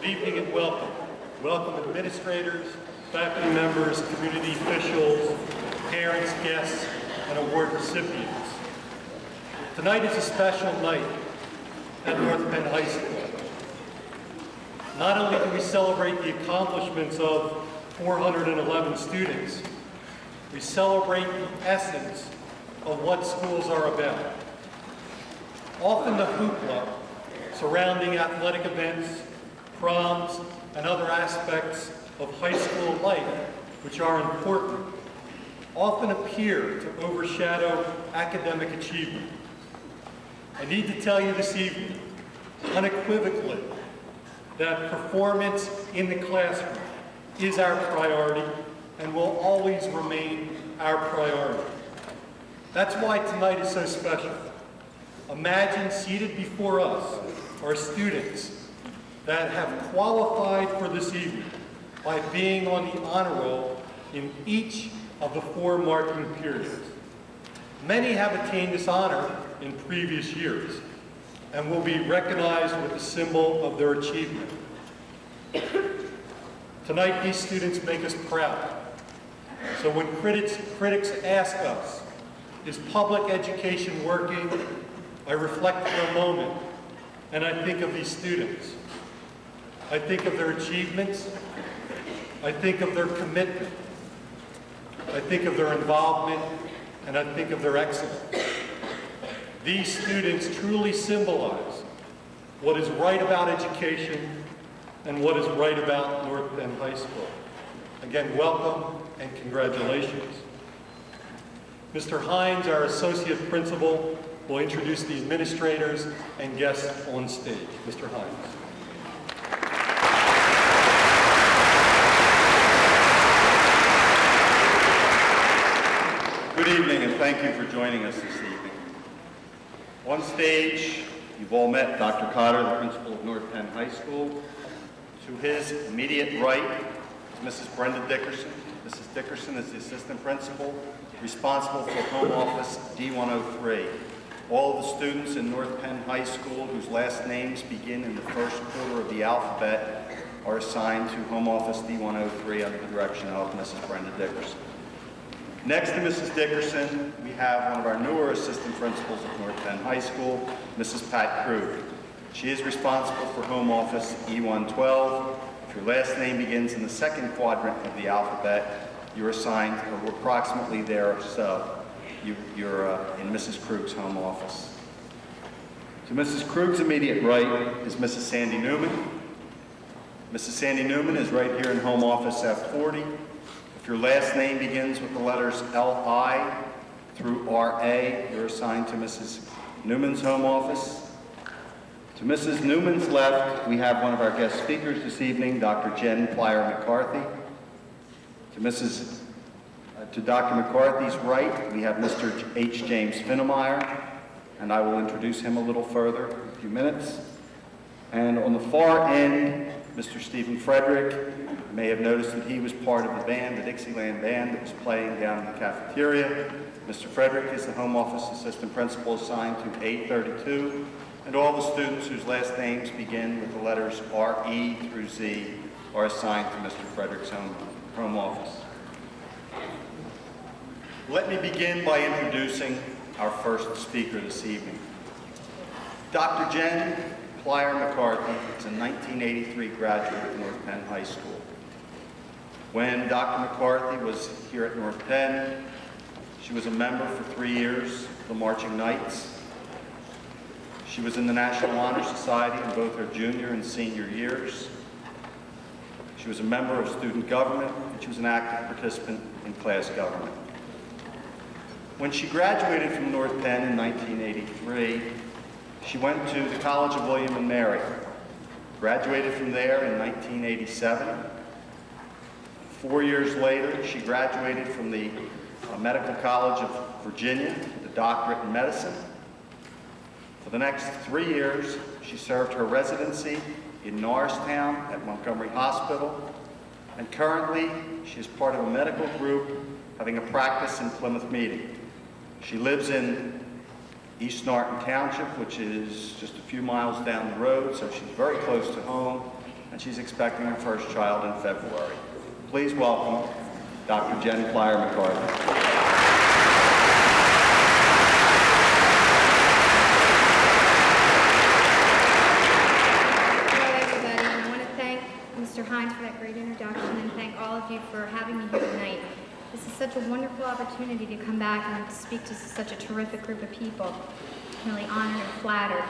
Good evening and welcome. Welcome administrators, faculty members, community officials, parents, guests, and award recipients. Tonight is a special night at North Penn High School. Not only do we celebrate the accomplishments of 411 students, we celebrate the essence of what schools are about. Often the hoopla surrounding athletic events, proms, and other aspects of high school life, which are important, often appear to overshadow academic achievement. I need to tell you this evening, unequivocally, that performance in the classroom is our priority and will always remain our priority. That's why tonight is so special. Imagine seated before us are students that have qualified for this evening by being on the honor roll in each of the 4 marking periods. Many have attained this honor in previous years and will be recognized with the symbol of their achievement. Tonight, these students make us proud. So when critics ask us, is public education working? I reflect for a moment, and I think of these students. I think of their achievements. I think of their commitment. I think of their involvement, and I think of their excellence. These students truly symbolize what is right about education and what is right about North Penn High School. Again, welcome and congratulations. Mr. Hines, our Associate Principal, will introduce the administrators and guests on stage. Mr. Hines. Good evening, and thank you for joining us this evening. On stage, you've all met Dr. Cotter, the principal of North Penn High School. To his immediate right is Mrs. Brenda Dickerson. Mrs. Dickerson is the assistant principal responsible for Home Office D103. All of the students in North Penn High School whose last names begin in the first quarter of the alphabet are assigned to Home Office D103 under the direction of Mrs. Brenda Dickerson. Next to Mrs. Dickerson, we have one of our newer assistant principals at North Penn High School, Mrs. Pat Krug. She is responsible for Home Office E112. If your last name begins in the second quadrant of the alphabet, you're assigned, or approximately there, so you're in Mrs. Krug's home office. To Mrs. Krug's immediate right is Mrs. Sandy Newman. Mrs. Sandy Newman is right here in Home Office F40. If your last name begins with the letters L-I through R-A, you're assigned to Mrs. Newman's home office. To Mrs. Newman's left, we have one of our guest speakers this evening, Dr. Jen Plyer-McCarthy. To Dr. McCarthy's right, we have Mr. H. James Finnemeyer, and I will introduce him a little further in a few minutes. And on the far end, Mr. Stephen Frederick. You may have noticed that he was part of the band, the Dixieland band that was playing down in the cafeteria. Mr. Frederick is the Home Office Assistant Principal assigned to A32, and all the students whose last names begin with the letters R-E through Z are assigned to Mr. Frederick's home office. Let me begin by introducing our first speaker this evening. Dr. Jen Plyer-McCarthy is a 1983 graduate of North Penn High School. When Dr. McCarthy was here at North Penn, she was a member for 3 years of the Marching Knights. She was in the National Honor Society in both her junior and senior years. She was a member of student government, and she was an active participant in class government. When she graduated from North Penn in 1983, she went to the College of William and Mary, graduated from there in 1987. 4 years later, she graduated from the Medical College of Virginia, with a doctorate in medicine. For the next 3 years, she served her residency in Norristown at Montgomery Hospital, and currently she is part of a medical group having a practice in Plymouth Meeting. She lives in East Norton Township, which is just a few miles down the road, so she's very close to home, and she's expecting her first child in February. Please welcome Dr. Jen Flyer McCarthy. Mr. Hines for that great introduction, and thank all of you for having me here tonight. This is such a wonderful opportunity to come back and speak to such a terrific group of people. I'm really honored and flattered.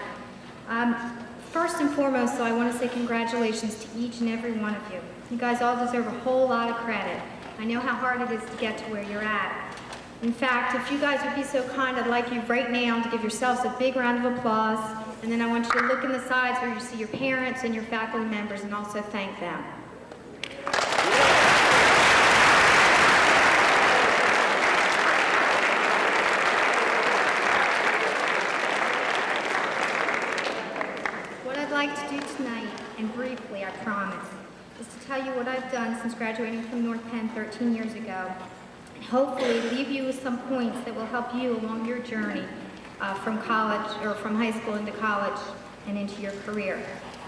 First and foremost, though, I want to say congratulations to each and every one of you. You guys all deserve a whole lot of credit. I know how hard it is to get to where you're at. In fact, if you guys would be so kind, I'd like you right now to give yourselves a big round of applause, and then I want you to look in the sides where you see your parents and your faculty members and also thank them. What I'd like to do tonight, and briefly, I promise, is to tell you what I've done since graduating from North Penn 13 years ago, and hopefully leave you with some points that will help you along your journey from college, or from high school into college and into your career.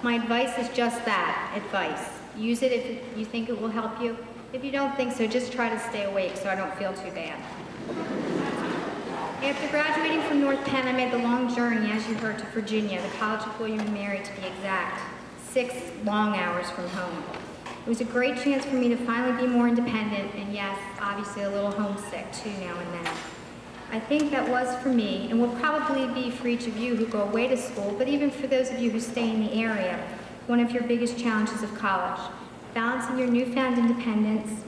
My advice is just that, advice. Use it if you think it will help you. If you don't think so, just try to stay awake so I don't feel too bad. After graduating from North Penn, I made the long journey, as you heard, to Virginia, the College of William and Mary to be exact, 6 long hours from home. It was a great chance for me to finally be more independent, and yes, obviously a little homesick too now and then. I think that was for me, and will probably be for each of you who go away to school, but even for those of you who stay in the area, one of your biggest challenges of college. Balancing your newfound independence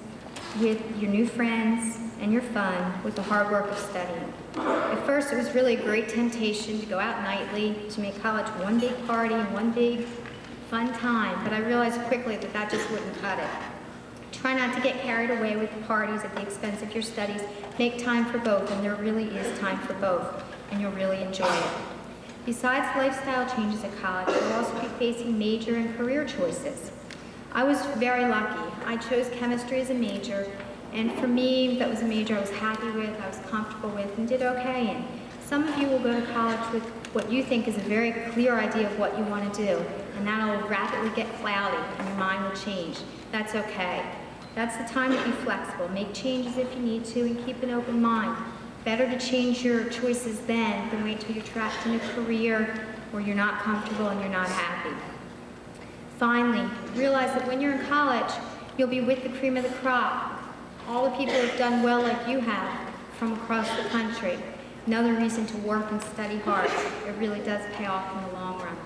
with your new friends and your fun with the hard work of studying. At first, it was really a great temptation to go out nightly, to make college one big party and one big fun time, but I realized quickly that that just wouldn't cut it. Try not to get carried away with the parties at the expense of your studies. Make time for both, and there really is time for both, and you'll really enjoy it. Besides lifestyle changes at college, you'll also be facing major and career choices. I was very lucky. I chose chemistry as a major, and for me, that was a major I was happy with, I was comfortable with, and did okay in. Some of you will go to college with what you think is a very clear idea of what you want to do, and that'll rapidly get cloudy, and your mind will change. That's okay. That's the time to be flexible. Make changes if you need to, and keep an open mind. Better to change your choices then than wait till you're trapped in a career where you're not comfortable and you're not happy. Finally, realize that when you're in college, you'll be with the cream of the crop. All the people who've done well like you have from across the country. Another reason to work and study hard. It really does pay off in the long run.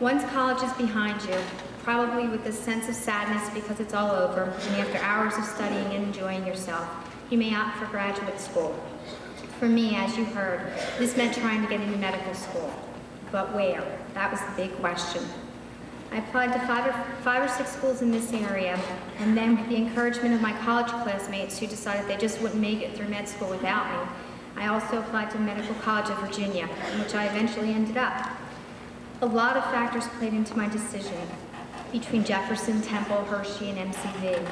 Once college is behind you, probably with a sense of sadness because it's all over, and after hours of studying and enjoying yourself, you may opt for graduate school. For me, as you heard, this meant trying to get into medical school. But where? That was the big question. I applied to five or six schools in this area, and then with the encouragement of my college classmates who decided they just wouldn't make it through med school without me, I also applied to Medical College of Virginia, in which I eventually ended up. A lot of factors played into my decision between Jefferson, Temple, Hershey, and MCV.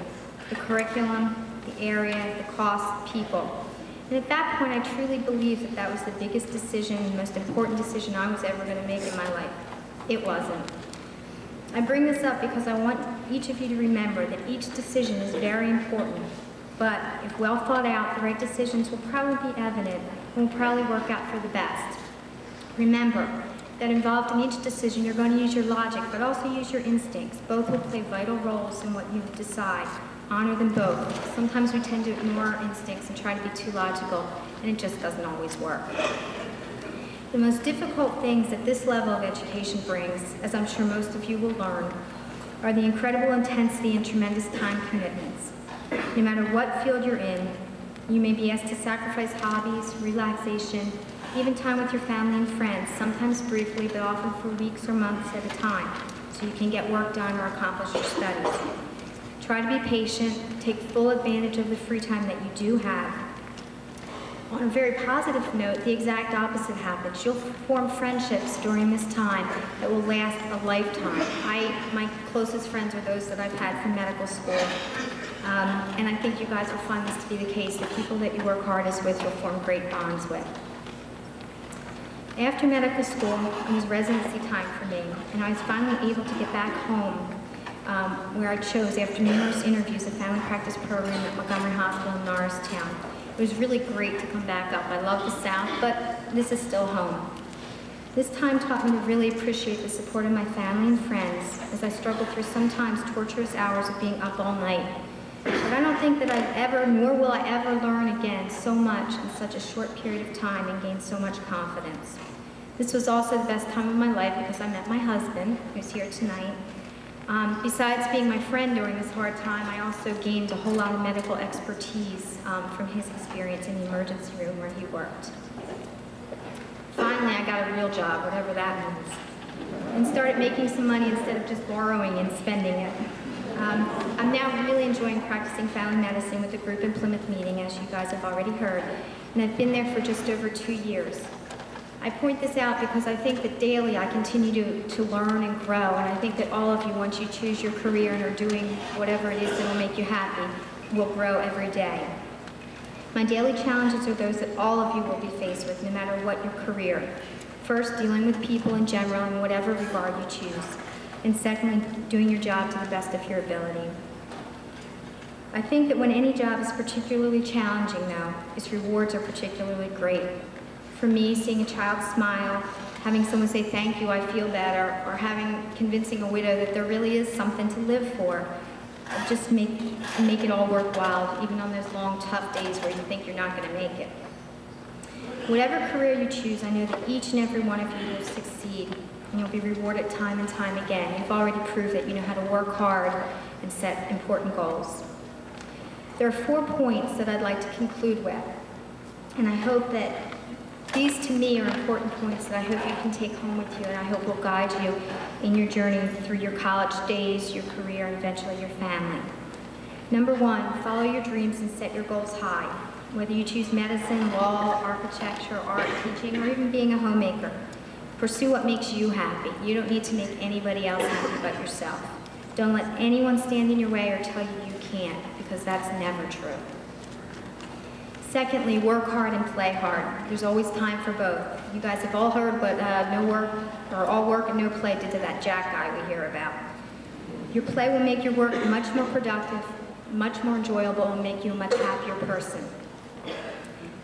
The curriculum, the area, the cost, the people. And at that point, I truly believed that that was the biggest decision, the most important decision I was ever going to make in my life. It wasn't. I bring this up because I want each of you to remember that each decision is very important, but if well thought out, the right decisions will probably be evident and will probably work out for the best. Remember that involved in each decision, you're going to use your logic, but also use your instincts. Both will play vital roles in what you decide. Honor them both. Sometimes we tend to ignore our instincts and try to be too logical, and it just doesn't always work. The most difficult things that this level of education brings, as I'm sure most of you will learn, are the incredible intensity and tremendous time commitments. No matter what field you're in, you may be asked to sacrifice hobbies, relaxation, even time with your family and friends, sometimes briefly, but often for weeks or months at a time, so you can get work done or accomplish your studies. Try to be patient, take full advantage of the free time that you do have. On a very positive note, the exact opposite happens. You'll form friendships during this time that will last a lifetime. My closest friends are those that I've had from medical school, and I think you guys will find this to be the case. The people that you work hardest with, you'll form great bonds with. After medical school, it was residency time for me, and I was finally able to get back home, where I chose, after numerous interviews, a family practice program at Montgomery Hospital in Norristown. It was really great to come back up. I love the South, but this is still home. This time taught me to really appreciate the support of my family and friends as I struggled through sometimes torturous hours of being up all night. But I don't think that I've ever, nor will I ever learn again so much in such a short period of time and gain so much confidence. This was also the best time of my life because I met my husband, who's here tonight. Besides being my friend during this hard time, I also gained a whole lot of medical expertise from his experience in the emergency room where he worked. Finally, I got a real job, whatever that means, and started making some money instead of just borrowing and spending it. I'm now really enjoying practicing family medicine with the group in Plymouth meeting, as you guys have already heard, and I've been there for just over 2 years. I point this out because I think that daily I continue to learn and grow, and I think that all of you, once you choose your career and are doing whatever it is that will make you happy, will grow every day. My daily challenges are those that all of you will be faced with, no matter what your career. First, dealing with people in general in whatever regard you choose. And secondly, doing your job to the best of your ability. I think that when any job is particularly challenging, though, its rewards are particularly great. For me, seeing a child smile, having someone say thank you, I feel better, or convincing a widow that there really is something to live for, just make it all worthwhile, even on those long, tough days where you think you're not going to make it. Whatever career you choose, I know that each and every one of you will succeed, and you'll be rewarded time and time again. You've already proved that you know how to work hard and set important goals. There are 4 points that I'd like to conclude with, and I hope that these, to me, are important points that I hope you can take home with you, and I hope will guide you in your journey through your college days, your career, and eventually your family. Number 1, follow your dreams and set your goals high. Whether you choose medicine, law, architecture, art, teaching, or even being a homemaker, pursue what makes you happy. You don't need to make anybody else happy but yourself. Don't let anyone stand in your way or tell you you can't, because that's never true. Secondly, work hard and play hard. There's always time for both. You guys have all heard what no work, or all work and no play did to that Jack guy we hear about. Your play will make your work much more productive, much more enjoyable, and make you a much happier person.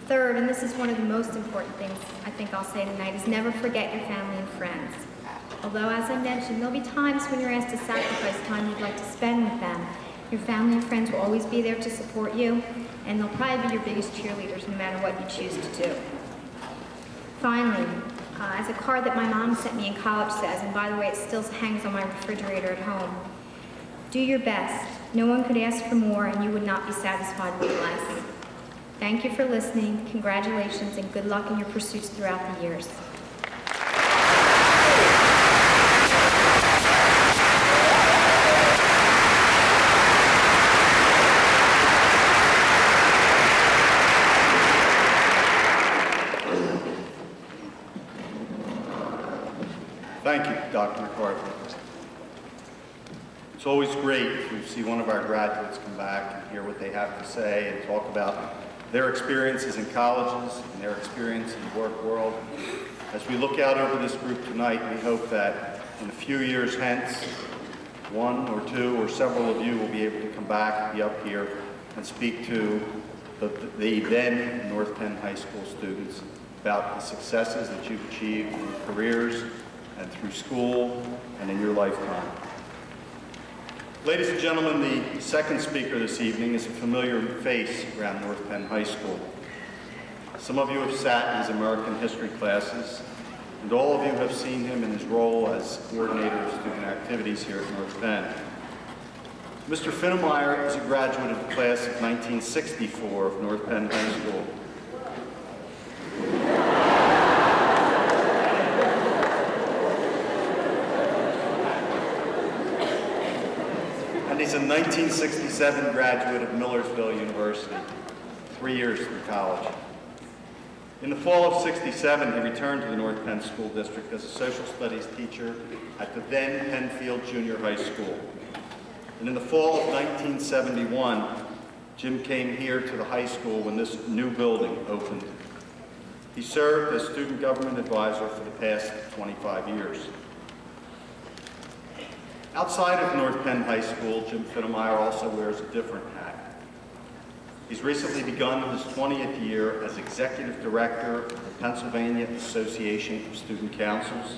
Third, and this is one of the most important things I think I'll say tonight, is never forget your family and friends. Although, as I mentioned, there'll be times when you're asked to sacrifice time you'd like to spend with them. Your family and friends will always be there to support you, and they'll probably be your biggest cheerleaders no matter what you choose to do. Finally, as a card that my mom sent me in college says, and by the way, it still hangs on my refrigerator at home, do your best. No one could ask for more, and you would not be satisfied with less. Thank you for listening. Congratulations, and good luck in your pursuits throughout the years. Thank you, Dr. McCarthy. It's always great to see one of our graduates come back and hear what they have to say and talk about their experiences in colleges and their experience in the work world. As we look out over this group tonight, we hope that in a few years hence, one or two or several of you will be able to come back and be up here and speak to the then North Penn High School students about the successes that you've achieved in your careers and through school and in your lifetime. Ladies and gentlemen, the second speaker this evening is a familiar face around North Penn High School. Some of you have sat in his American history classes, and all of you have seen him in his role as coordinator of student activities here at North Penn. Mr. Finnemeyer is a graduate of the class of 1964 of North Penn High School. He's a 1967 graduate of Millersville University, 3 years through college. In the fall of '67, he returned to the North Penn School District as a social studies teacher at the then Penfield Junior High School. And in the fall of 1971, Jim came here to the high school when this new building opened. He served as student government advisor for the past 25 years. Outside of North Penn High School, Jim Finnemeyer also wears a different hat. He's recently begun his 20th year as Executive Director of the Pennsylvania Association of Student Councils,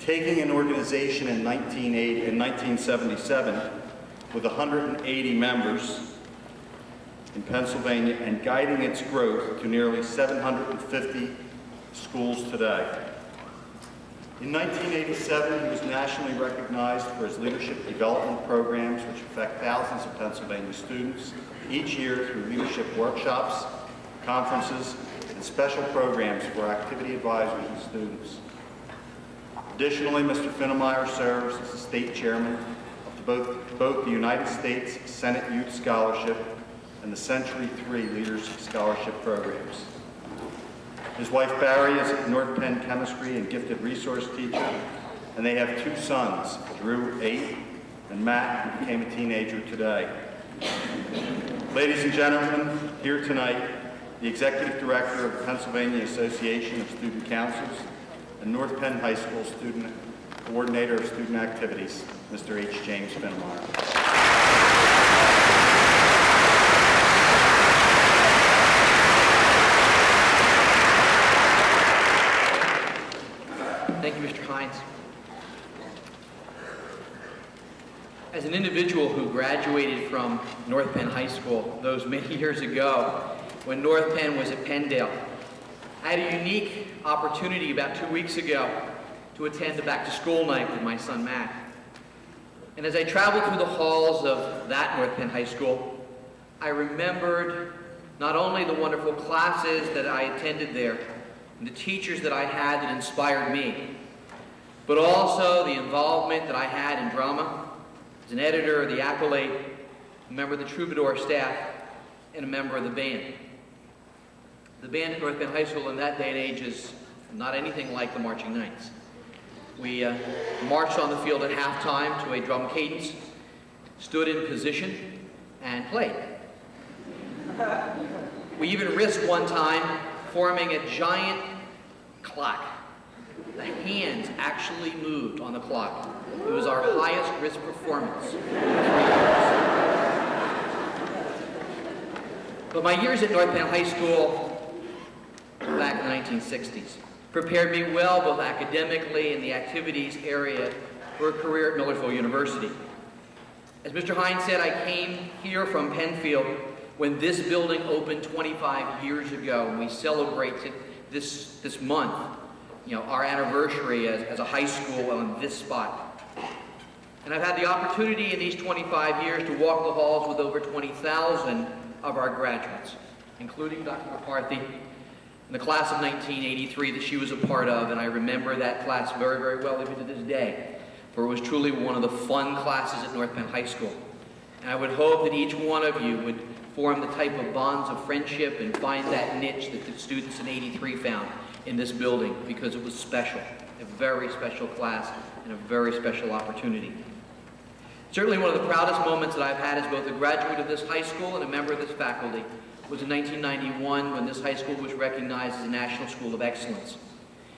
taking an organization in 1977 with 180 members in Pennsylvania and guiding its growth to nearly 750 schools today. In 1987, he was nationally recognized for his leadership development programs, which affect thousands of Pennsylvania students each year through leadership workshops, conferences, and special programs for activity advisors and students. Additionally, Mr. Finnemeyer serves as the state chairman of both the United States Senate Youth Scholarship and the Century 3 Leaders Scholarship programs. His wife Barry is a North Penn chemistry and gifted resource teacher, and they have two sons, Drew, 8, and Matt, who became a teenager today. Ladies and gentlemen, here tonight, the Executive Director of the Pennsylvania Association of Student Councils and North Penn High School Student Coordinator of Student Activities, Mr. H. James Finnemeyer. Thank you, Mr. Hines. As an individual who graduated from North Penn High School those many years ago, when North Penn was at Penndale, I had a unique opportunity about 2 weeks ago to attend a back-to-school night with my son Matt. And as I traveled through the halls of that North Penn High School, I remembered not only the wonderful classes that I attended there, and the teachers that I had that inspired me, but also the involvement that I had in drama as an editor of the Accolade, a member of the Troubadour staff, and a member of the band. The band at North Penn High School in that day and age is not anything like the Marching Knights. We marched on the field at halftime to a drum cadence, stood in position, and played. We even risked one time forming a giant clock. The hands actually moved on the clock. It was our highest risk performance. But my years at North Penn High School back in the 1960s prepared me well both academically and the activities area for a career at Millersville University. As Mr. Hines said, I came here from Penfield when this building opened 25 years ago, and we celebrated this month, our anniversary as a high school on this spot. And I've had the opportunity in these 25 years to walk the halls with over 20,000 of our graduates, including Dr. McCarthy, in the class of 1983 that she was a part of, and I remember that class very, very well even to this day, for it was truly one of the fun classes at North Penn High School. And I would hope that each one of you would form the type of bonds of friendship and find that niche that the students in 83 found in this building, because it was special, a very special class and a very special opportunity. Certainly one of the proudest moments that I've had as both a graduate of this high school and a member of this faculty was in 1991 when this high school was recognized as a National School of Excellence.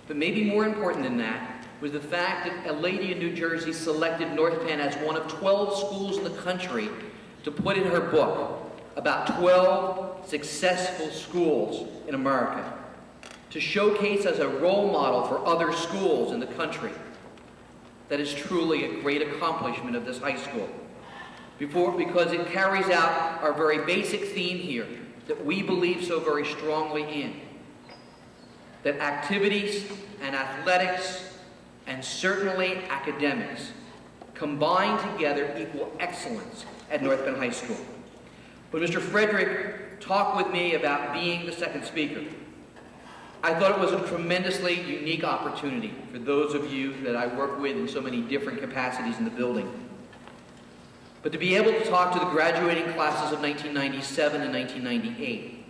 But maybe more important than that was the fact that a lady in New Jersey selected North Penn as one of 12 schools in the country to put in her book about 12 successful schools in America, to showcase as a role model for other schools in the country. That is truly a great accomplishment of this high school. Because it carries out our very basic theme here that we believe so very strongly in. That activities and athletics and certainly academics combined together equal excellence at North Penn High School. When Mr. Frederick talked with me about being the second speaker, I thought it was a tremendously unique opportunity for those of you that I work with in so many different capacities in the building. But to be able to talk to the graduating classes of 1997 and 1998,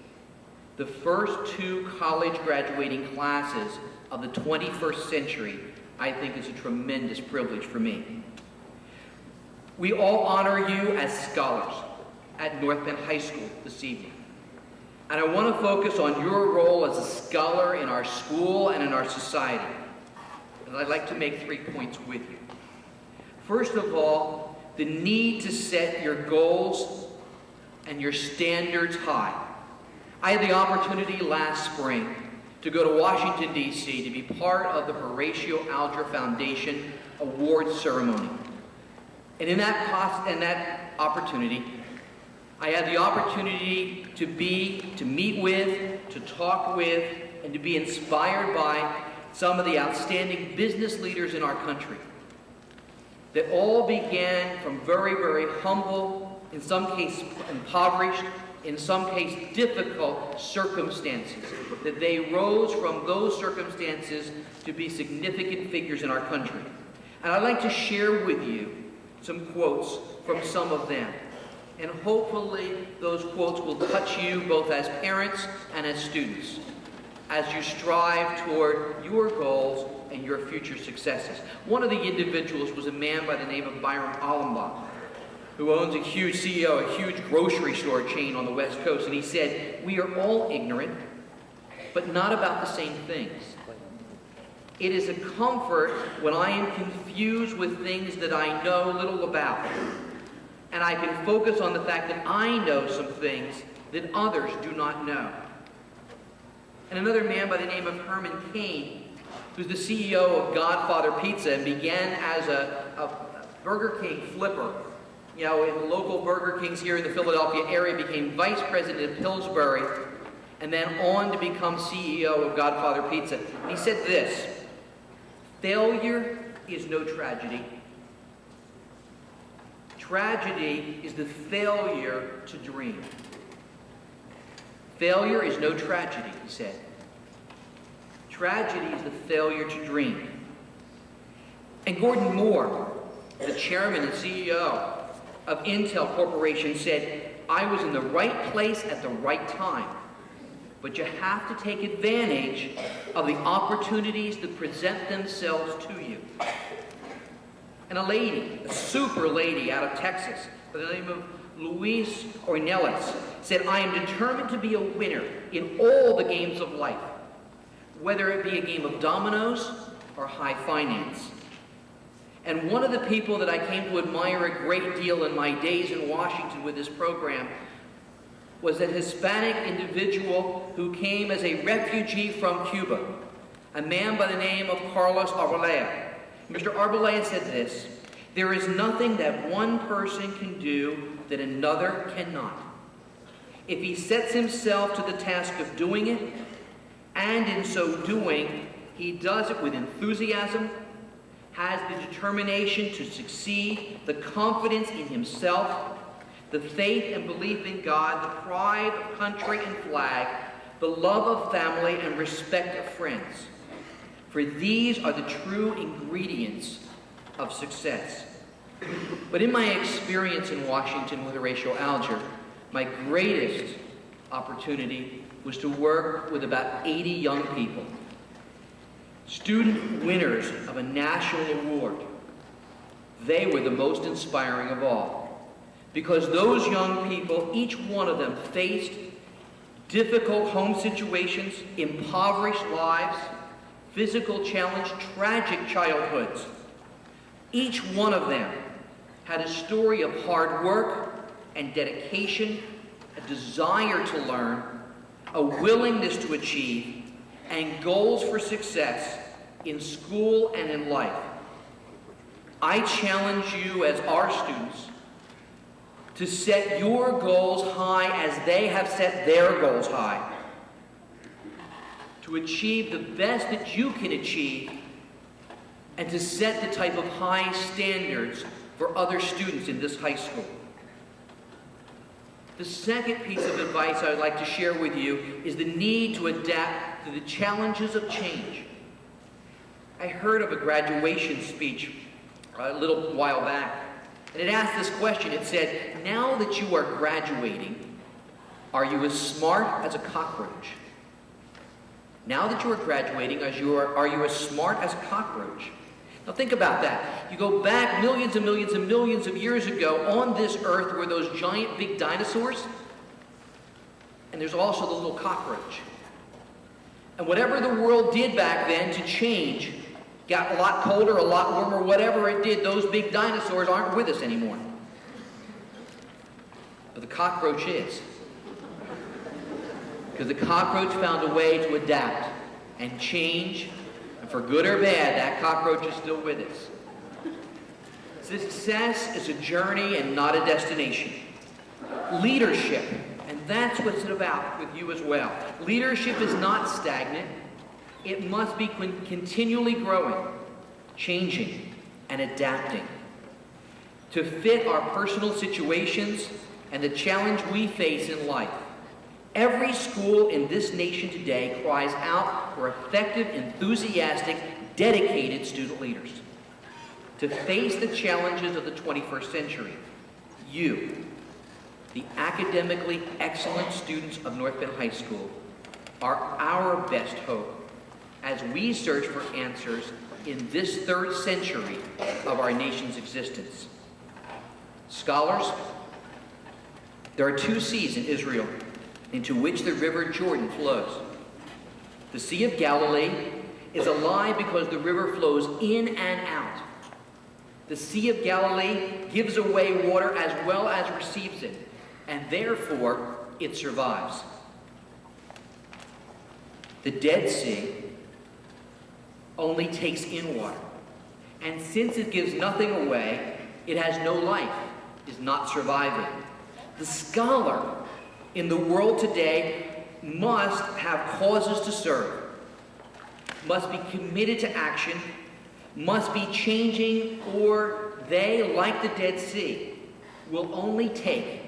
the first two college graduating classes of the 21st century, I think is a tremendous privilege for me. We all honor you as scholars at North Penn High School this evening. And I want to focus on your role as a scholar in our school and in our society. And I'd like to make 3 points with you. First of all, the need to set your goals and your standards high. I had the opportunity last spring to go to Washington, D.C. to be part of the Horatio Alger Foundation Awards ceremony. And in that opportunity, I had the opportunity to meet with, to talk with, and to be inspired by some of the outstanding business leaders in our country that all began from very, very humble, in some cases impoverished, in some cases difficult circumstances, that they rose from those circumstances to be significant figures in our country. And I'd like to share with you some quotes from some of them. And hopefully those quotes will touch you both as parents and as students as you strive toward your goals and your future successes. One of the individuals was a man by the name of Byron Allenbach, who owns a huge CEO, a huge grocery store chain on the West Coast. And he said, "We are all ignorant, but not about the same things. It is a comfort when I am confused with things that I know little about. And I can focus on the fact that I know some things that others do not know." And another man by the name of Herman Cain, who's the CEO of Godfather Pizza and began as a Burger King flipper, in local Burger Kings here in the Philadelphia area, became vice president of Pillsbury, and then on to become CEO of Godfather Pizza. And he said this: "Failure is no tragedy. Tragedy is the failure to dream." Failure is no tragedy, he said. Tragedy is the failure to dream. And Gordon Moore, the chairman and CEO of Intel Corporation, said, "I was in the right place at the right time, but you have to take advantage of the opportunities that present themselves to you." And a lady, a super lady out of Texas, by the name of Louise Ornelas, said, "I am determined to be a winner in all the games of life, whether it be a game of dominoes or high finance." And one of the people that I came to admire a great deal in my days in Washington with this program was a Hispanic individual who came as a refugee from Cuba, a man by the name of Carlos Arboleda. Mr. Arboleda said this: "There is nothing that one person can do that another cannot. If he sets himself to the task of doing it, and in so doing, he does it with enthusiasm, has the determination to succeed, the confidence in himself, the faith and belief in God, the pride of country and flag, the love of family and respect of friends. For these are the true ingredients of success." But in my experience in Washington with Horatio Alger, my greatest opportunity was to work with about 80 young people, student winners of a national award. They were the most inspiring of all, because those young people, each one of them, faced difficult home situations, impoverished lives, physical challenge, tragic childhoods. Each one of them had a story of hard work and dedication, a desire to learn, a willingness to achieve, and goals for success in school and in life. I challenge you as our students to set your goals high as they have set their goals high, to achieve the best that you can achieve, and to set the type of high standards for other students in this high school. The second piece of advice I would like to share with you is the need to adapt to the challenges of change. I heard of a graduation speech a little while back, and it asked this question. It said, "Now that you are graduating, are you as smart as a cockroach?" Now that you are graduating, are you as smart as a cockroach? Now think about that. You go back millions and millions and millions of years ago, on this earth were those giant big dinosaurs. and there's also the little cockroach. And whatever the world did back then to change, got a lot colder, a lot warmer, whatever it did, those big dinosaurs aren't with us anymore. But the cockroach is. Because the cockroach found a way to adapt and change, and for good or bad, that cockroach is still with us. Success is a journey and not a destination. Leadership, and that's what it's about with you as well. Leadership is not stagnant. It must be continually growing, changing, and adapting to fit our personal situations and the challenge we face in life. Every school in this nation today cries out for effective, enthusiastic, dedicated student leaders to face the challenges of the 21st century. You, the academically excellent students of North Bend High School, are our best hope as we search for answers in this third century of our nation's existence. Scholars, there are two seas in Israel into which the river Jordan flows. The Sea of Galilee is alive because the river flows in and out. The Sea of Galilee gives away water as well as receives it, and therefore it survives. The Dead Sea only takes in water, and since it gives nothing away, it has no life, is not surviving. The scholar in the world today must have causes to serve, must be committed to action, must be changing, or they, like the Dead Sea, will only take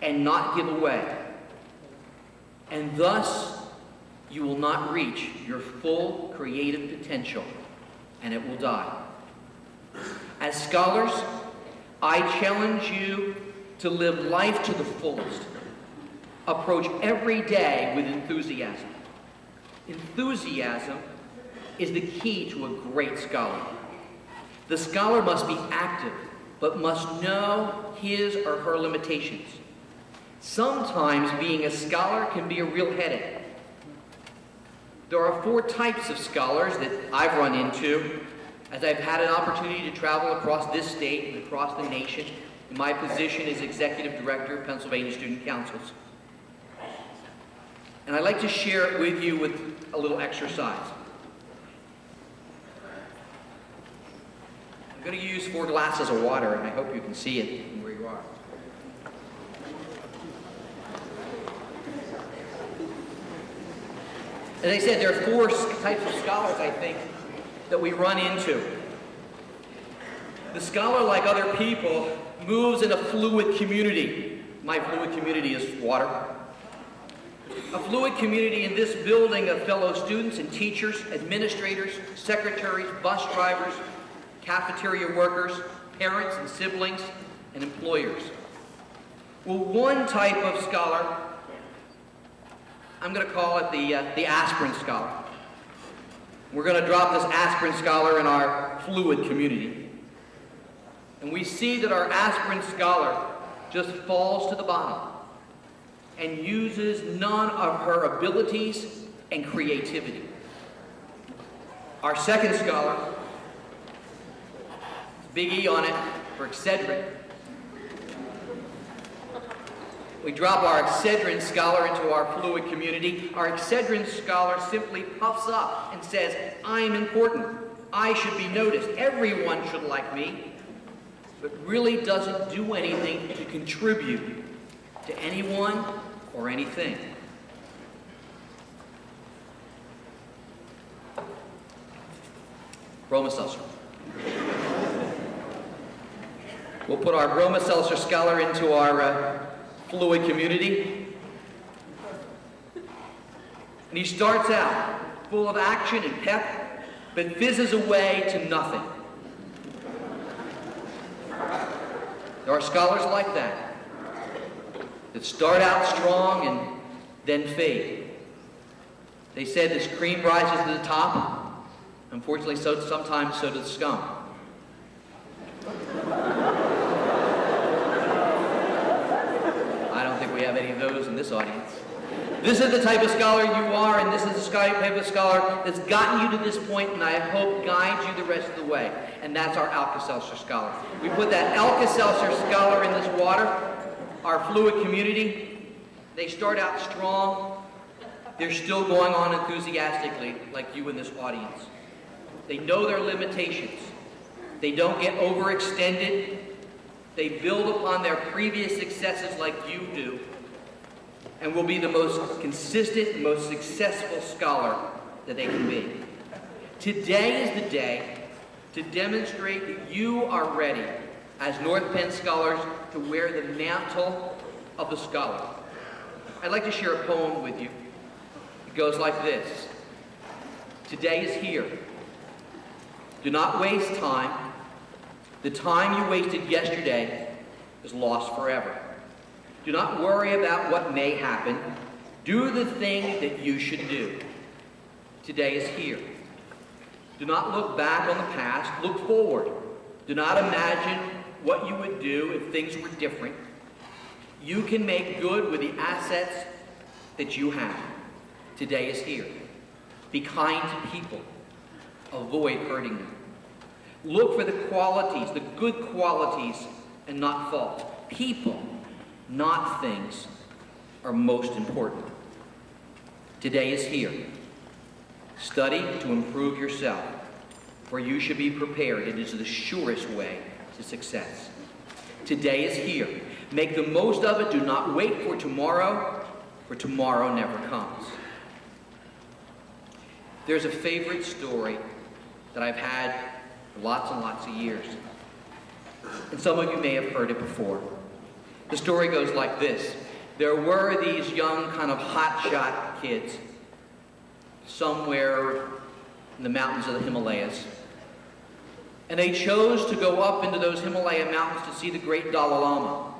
and not give away. And thus, you will not reach your full creative potential, and it will die. As scholars, I challenge you to live life to the fullest. Approach every day with enthusiasm. Enthusiasm is the key to a great scholar. The scholar must be active, but must know his or her limitations. Sometimes being a scholar can be a real headache. There are 4 types of scholars that I've run into as I've had an opportunity to travel across this state and across the nation in my position as Executive Director of Pennsylvania Student Councils. And I'd like to share it with you with a little exercise. I'm going to use 4 glasses of water, and I hope you can see it from where you are. As I said, there are 4 types of scholars, I think, that we run into. The scholar, like other people, moves in a fluid community. My fluid community is water. A fluid community in this building of fellow students and teachers, administrators, secretaries, bus drivers, cafeteria workers, parents and siblings, and employers. Well, one type of scholar, I'm going to call it the aspirin scholar. We're going to drop this aspirin scholar in our fluid community. And we see that our aspirin scholar just falls to the bottom and uses none of her abilities and creativity. Our second scholar, big E on it for Excedrin. We drop our Excedrin scholar into our fluid community. Our Excedrin scholar simply puffs up and says, I'm important. I should be noticed. Everyone should like me. But really doesn't do anything to contribute to anyone or anything. Bromoseltzer. We'll put our Bromoseltzer scholar into our fluid community. And he starts out full of action and pep, but fizzes away to nothing. There are scholars like that start out strong and then fade. They said this cream rises to the top. Unfortunately, sometimes so does the scum. I don't think we have any of those in this audience. This is the type of scholar you are, and this is the type of scholar that's gotten you to this point, and I hope guides you the rest of the way. And that's our Alka-Seltzer Scholar. We put that Alka-Seltzer Scholar in this water, our fluid community. They start out strong. They're still going on enthusiastically, like you in this audience. They know their limitations. They don't get overextended. They build upon their previous successes like you do, and will be the most consistent, most successful scholar that they can be. Today is the day to demonstrate that you are ready as North Penn scholars to wear the mantle of the scholar. I'd like to share a poem with you. It goes like this. Today is here. Do not waste time. The time you wasted yesterday is lost forever. Do not worry about what may happen. Do the thing that you should do. Today is here. Do not look back on the past. Look forward. Do not imagine what you would do if things were different. You can make good with the assets that you have. Today is here. Be kind to people. Avoid hurting them. Look for the qualities, the good qualities, and not faults. People, not things, are most important. Today is here. Study to improve yourself, for you should be prepared. It is the surest way to success. Today is here. Make the most of it. Do not wait for tomorrow never comes. There's a favorite story that I've had for lots and lots of years, and some of you may have heard it before. The story goes like this. There were these young kind of hotshot kids somewhere in the mountains of the Himalayas. And they chose to go up into those Himalaya mountains to see the great Dalai Lama.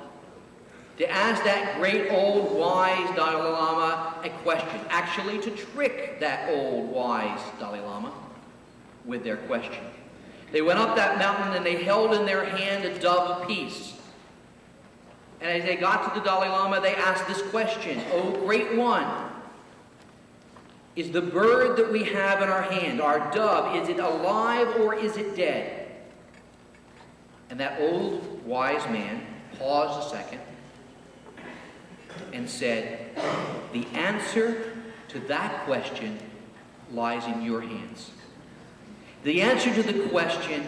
To ask that great old wise Dalai Lama a question. Actually, to trick that old wise Dalai Lama with their question. They went up that mountain and they held in their hand a dove of peace. And as they got to the Dalai Lama, they asked this question, "O great one, is the bird that we have in our hand, our dove, is it alive or is it dead?" And that old wise man paused a second and said, "The answer to that question lies in your hands." The answer to the question,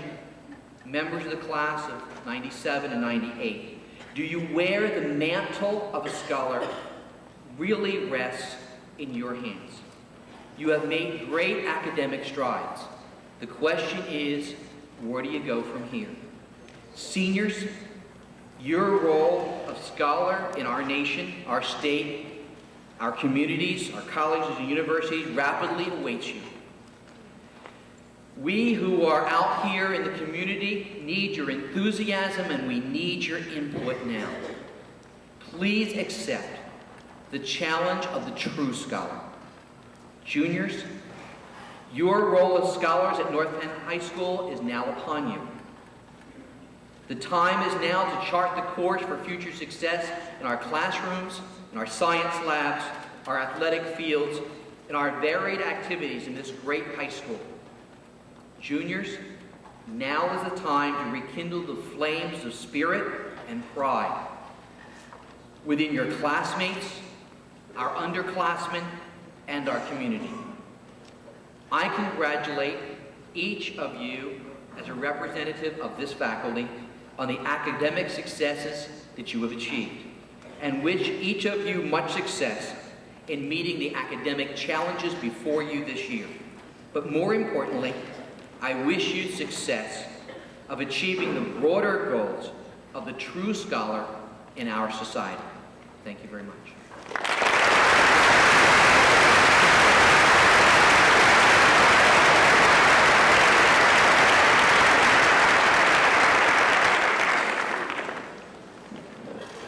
members of the class of 97 and 98, do you wear the mantle of a scholar, really rests in your hands. You have made great academic strides. The question is, where do you go from here? Seniors, your role of scholar in our nation, our state, our communities, our colleges and universities rapidly awaits you. We who are out here in the community need your enthusiasm and we need your input now. Please accept the challenge of the true scholar. Juniors, your role as scholars at North Penn High School is now upon you. The time is now to chart the course for future success in our classrooms, in our science labs, our athletic fields, and our varied activities in this great high school. Juniors, now is the time to rekindle the flames of spirit and pride within your classmates, our underclassmen, and our community. I congratulate each of you as a representative of this faculty on the academic successes that you have achieved, and wish each of you much success in meeting the academic challenges before you this year. But more importantly, I wish you success of achieving the broader goals of the true scholar in our society. Thank you very much.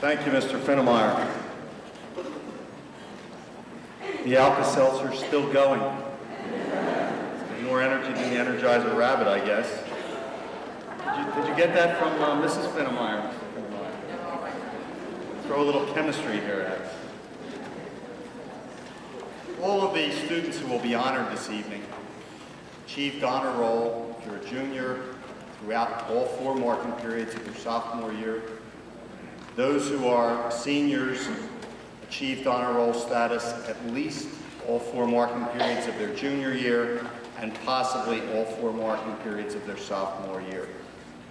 Thank you, Mr. Finnemeyer. The Alka-Seltzer's still going. More energy than the Energizer Rabbit, I guess. Did you get that from Mrs. Finnemeyer? Throw a little chemistry here at us. All of the students who will be honored this evening achieved honor roll if you're a junior throughout all 4 marking periods of your sophomore year. Those who are seniors achieved honor roll status at least all 4 marking periods of their junior year and possibly all 4 marking periods of their sophomore year.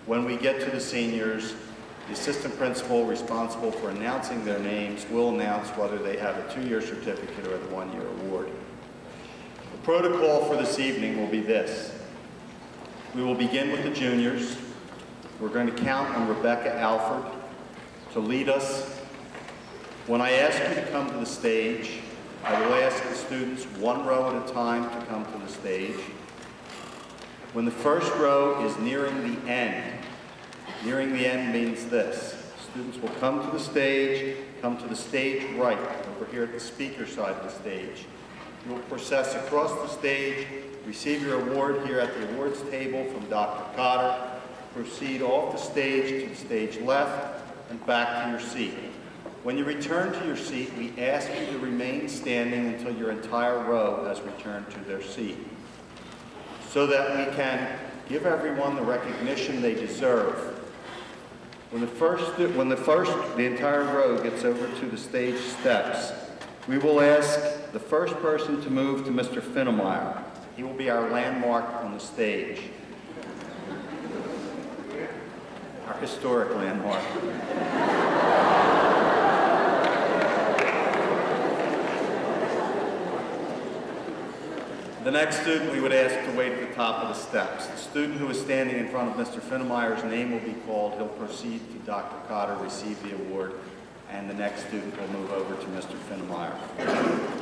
When we get to the seniors, the assistant principal responsible for announcing their names will announce whether they have a 2-year certificate or the 1-year award. The protocol for this evening will be this. We will begin with the juniors. We're going to count on Rebecca Alford to lead us. When I ask you to come to the stage, I will ask the students 1 row at a time to come to the stage. When the first row is nearing the end means this. Students will come to the stage right, over here at the speaker side of the stage. You will process across the stage, receive your award here at the awards table from Dr. Cotter, proceed off the stage to the stage left and back to your seat. When you return to your seat, we ask you to remain standing until your entire row has returned to their seat, so that we can give everyone the recognition they deserve. When the entire row gets over to the stage steps, we will ask the first person to move to Mr. Finnemeyer. He will be our landmark on the stage, our historic landmark. The next student we would ask to wait at the top of the steps. The student who is standing in front of Mr. Finnemeyer's name will be called. He'll proceed to Dr. Cotter, receive the award, and the next student will move over to Mr. Finnemeyer.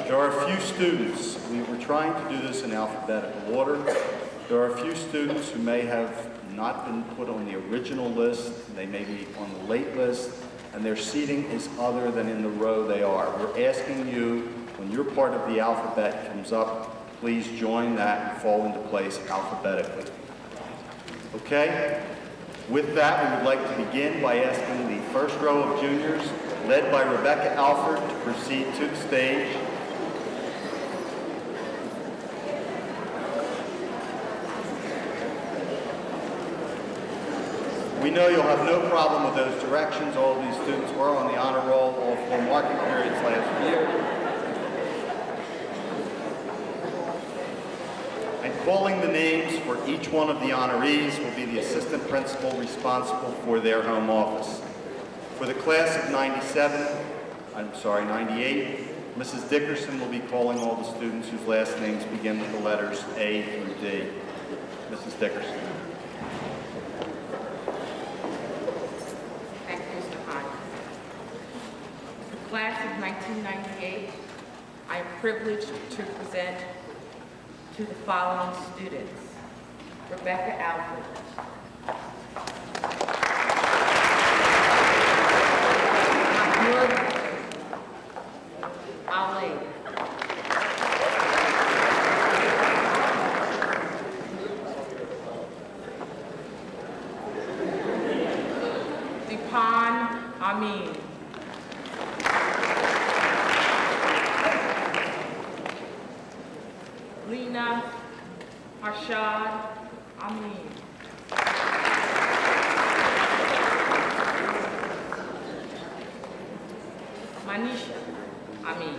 There are a few students. We were trying to do this in alphabetical order. There are a few students who may have not been put on the original list. They may be on the late list, and their seating is other than in the row they are. We're asking you, when your part of the alphabet comes up, please join that and fall into place alphabetically. Okay? With that, we would like to begin by asking the first row of juniors, led by Rebecca Alford, to proceed to the stage. We know you'll have no problem with those directions. All of these students were on the honor roll all 4 marking periods last year. Calling the names for each one of the honorees will be the assistant principal responsible for their home office. For the class of 98, Mrs. Dickerson will be calling all the students whose last names begin with the letters A through D. Mrs. Dickerson. Thank you, Mr. Hodge. The class of 1998, I am privileged to present to the following students: Rebecca Alford, Mahmoud Ali, Dipan Amin, Lena Arshad Amin, Manisha Amin,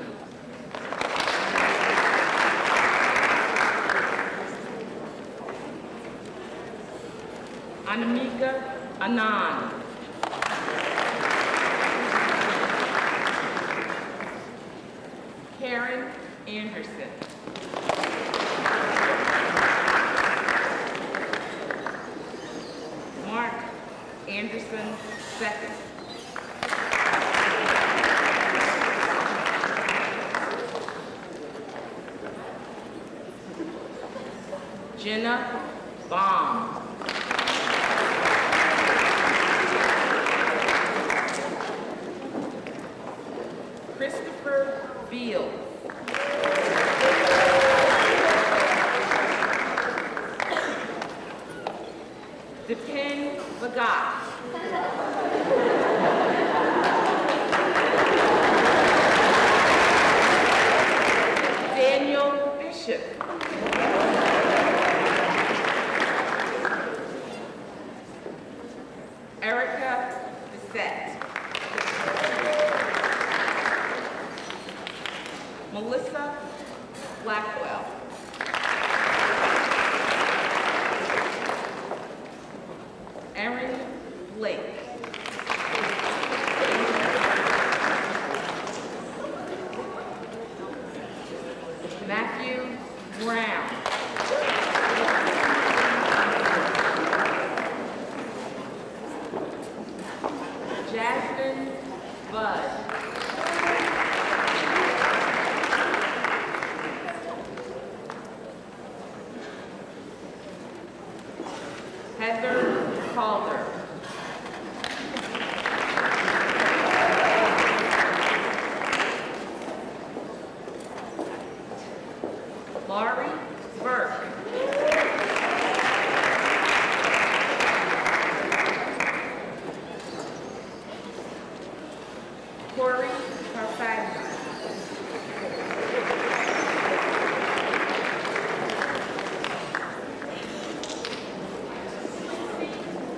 Anamika Anand, Karen Anderson, Mark Anderson II, Jenna Baum, Christopher Beal, Dipin Lagat, Bishop. Erica Bissett. Melissa Blackwell. Aaron Blake. Matthew Brown. Jasmine Budd. Heather Calder. Laurie Burke. Corey Carfagna.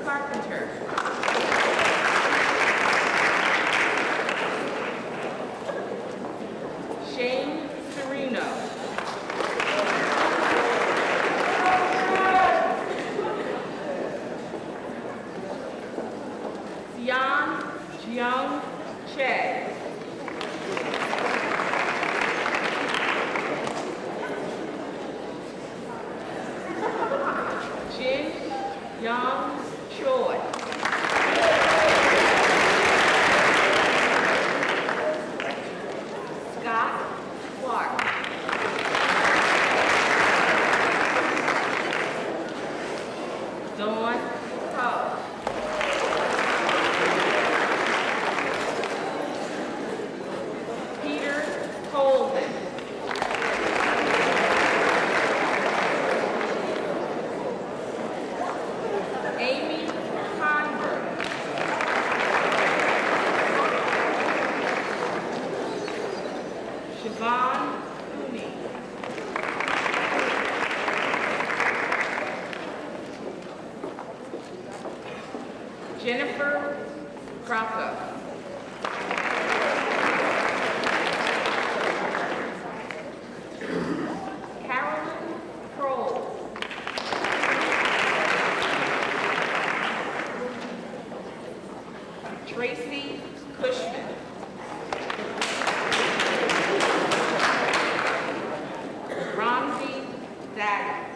Carpenter. Shane Serino. Xian Jiang Che. Jin Yang Choi. Scott Clark. Dawn Poe. Peter Colvin. Amy Conver. Siobhan Cooney. Jennifer Crocco. Carolyn Kroll. Tracy Cushman. Ramsey Dagger.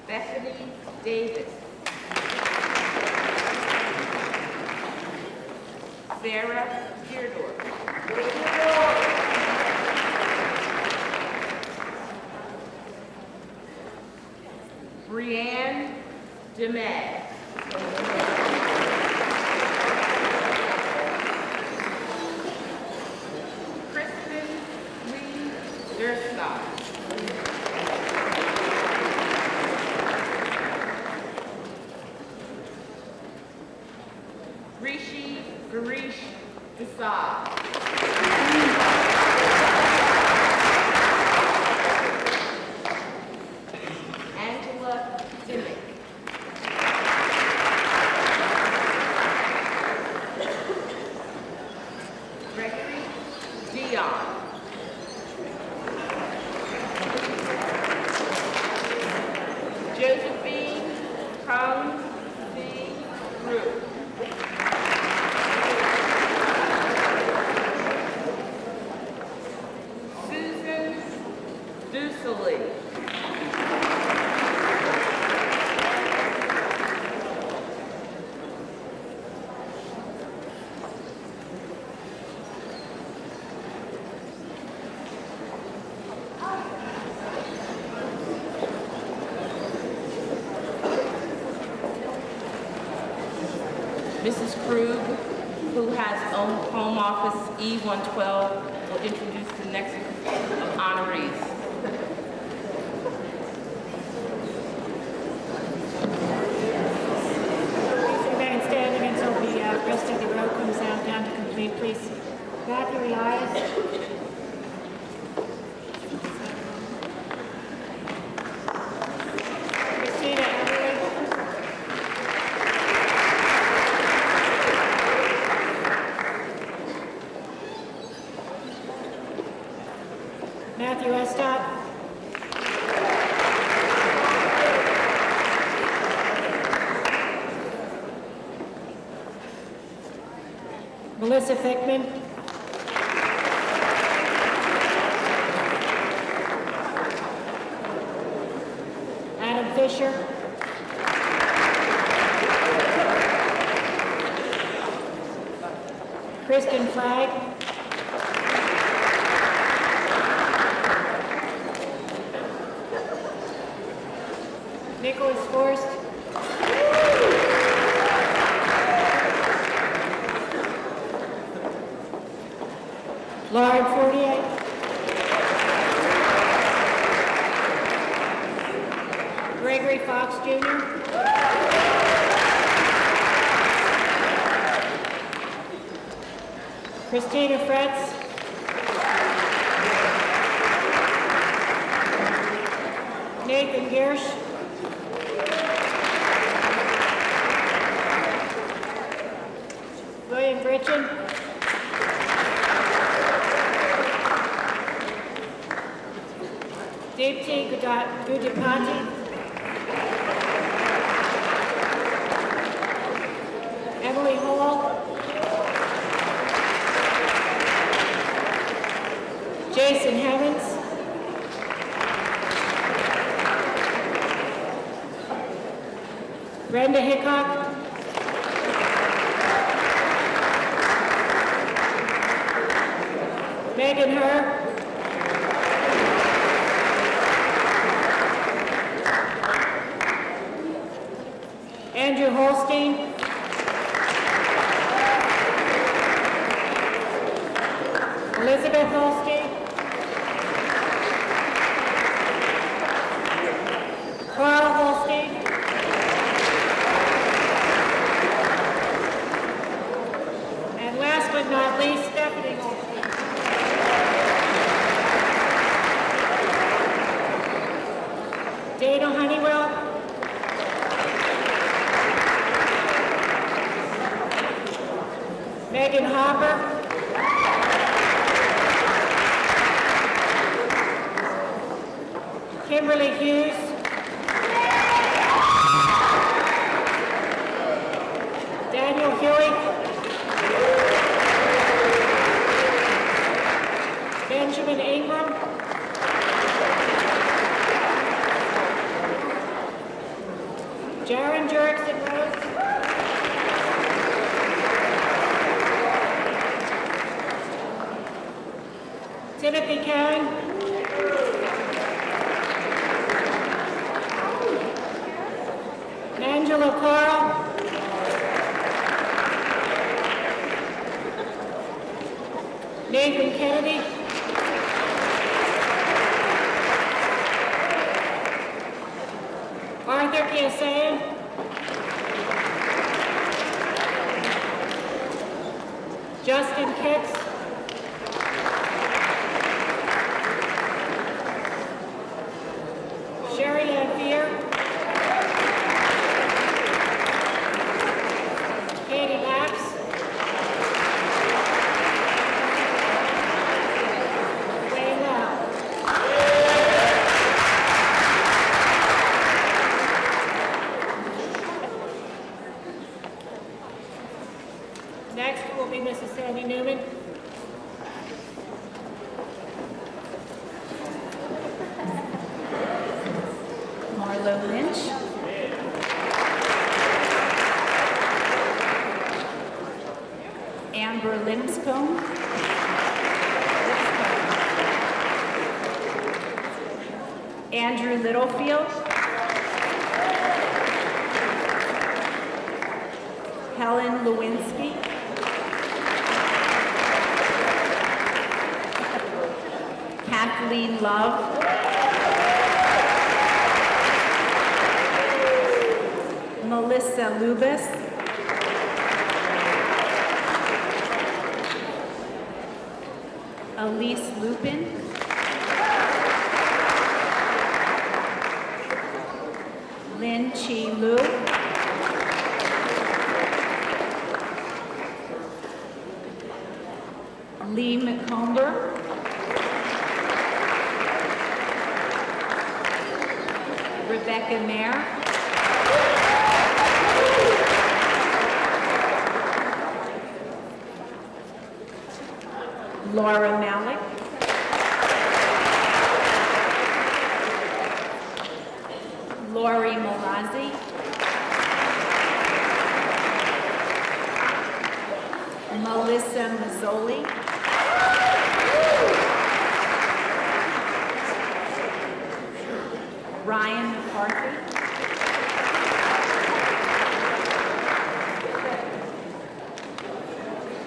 Bethany Davis. Sarah Deardorff. Brianne DeMay. Kristen Lee Dursnot. Rishi Garish Desai. Angela Dimmick. Gregory Dion. Josephine Kong C. Root. Susan Duseley. Mrs. Krug, who has owned home office E112, will introduce the next group of honorees. Please remain standing until the rest of the row comes out down to complete. me, please. Matthew Elias. Christina Emily. Matthew Estott. Melissa Fickman. Adam Fisher. Kristen Flagg. Nicholas Forst. Lauren Fortier. Gregory Fox Jr. Christina Fretz. Nathan Gersh. William Britchin. Deepti Gujapati. Emily Hall. Jason Heavens. Brenda Hickok. Megan Herr. Andrew Holstein. Elizabeth Holstein. Carl Holstein. And last but not least, Stephanie Holstein. Dana Honeywell. Megan Hopper. Kimberly Hughes. Daniel Huey. Benjamin Ingram. Jaron Jerickson Rose. Timothy Kang. Angela Carl. Nathan Kennedy. Arthur Kiasan. Justin Kicks. Sherry Lanphier. Katie Laps. Wayne Lau. Next will be Mrs. Sandy Newman. Marlo Lynch. Amber Lipscomb. Andrew Littlefield. Helen Lewinsky. Kathleen Love. Melissa Lubis. Elise Lupin, Lin Chi Lu, Lee McComber, Rebecca Mayer, Laura Malik, Lori Malazzi, Melissa Mazzoli, Ryan McCarthy,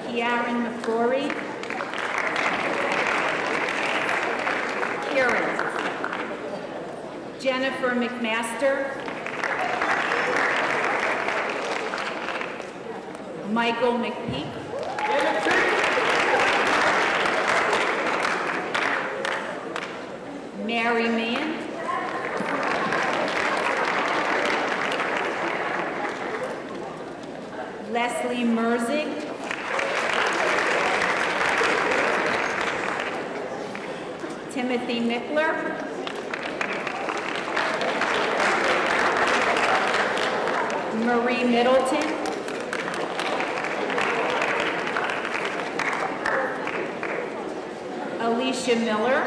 Kiaren McCrory, Karen, Jennifer McMaster, Michael McPeak, Mary Mann, Leslie Merzig, Timothy Mickler, Marie Middleton, Alicia Miller,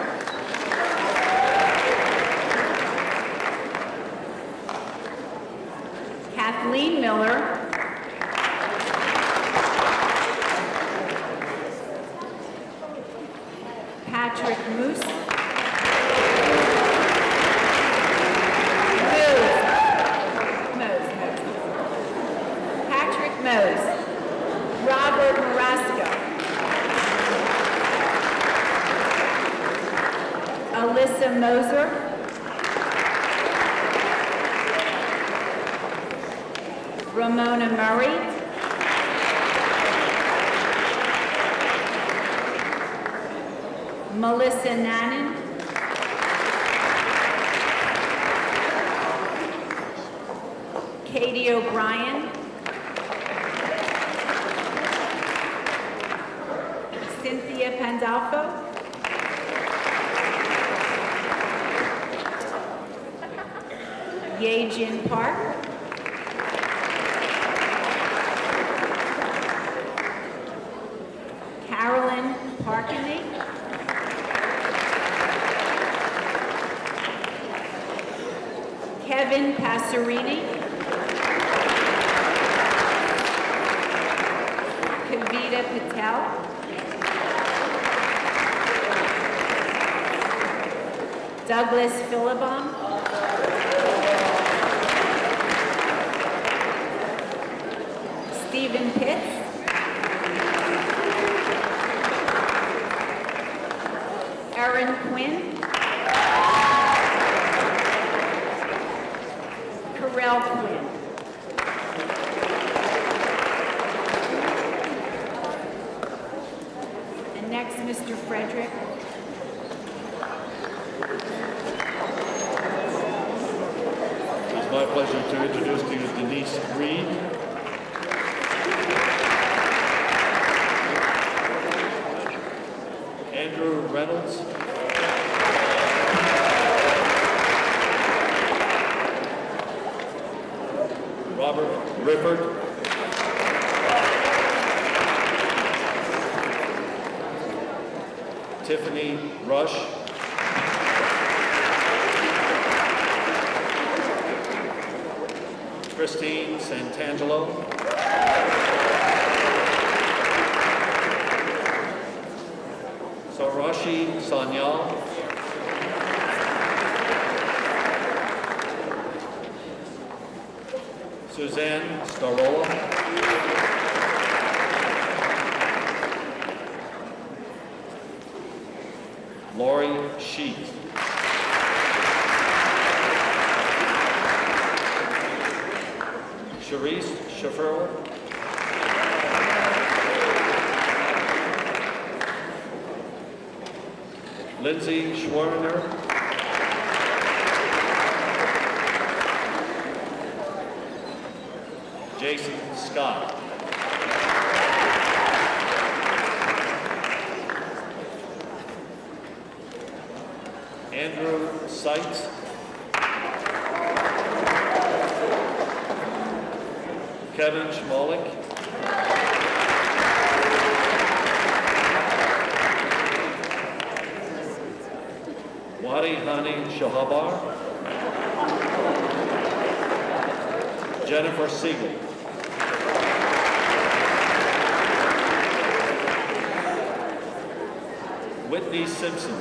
Kathleen Miller, Patrick Moose, Patrick Mose, Robert Marasco, Alyssa Moser, Ramona Murray, Melissa Nannon, Katie O'Brien, Cynthia Pandolfo, Ye-Jin Park, Carolyn Parkney, Kevin Passerini, Kavita Patel, Douglas Philibon, Stephen Pitts, Erin Quinn, Carell Quinn, and next Mr. Frederick. It's my pleasure to introduce to you Denise Reed. Andrew Reynolds. Robert Rippert. Tiffany Rush. Christine Santangelo. Sarashi Sanyal. Suzanne Starola. Lori Sheet. Charisse Schaffer. Lindsay Schwerner. Jason Scott. Andrew Seitz. Kevin Schmolik. Wadi Hani Shahabar. Jennifer Siegel. Whitney Simpson.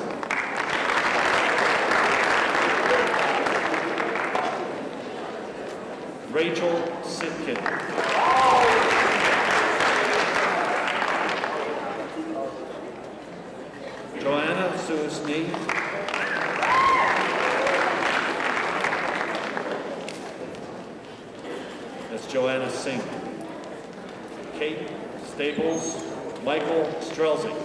Rachel Sitkin. Joanna Susni. That's Joanna Singh. Kate Staples. Michael Strelzing.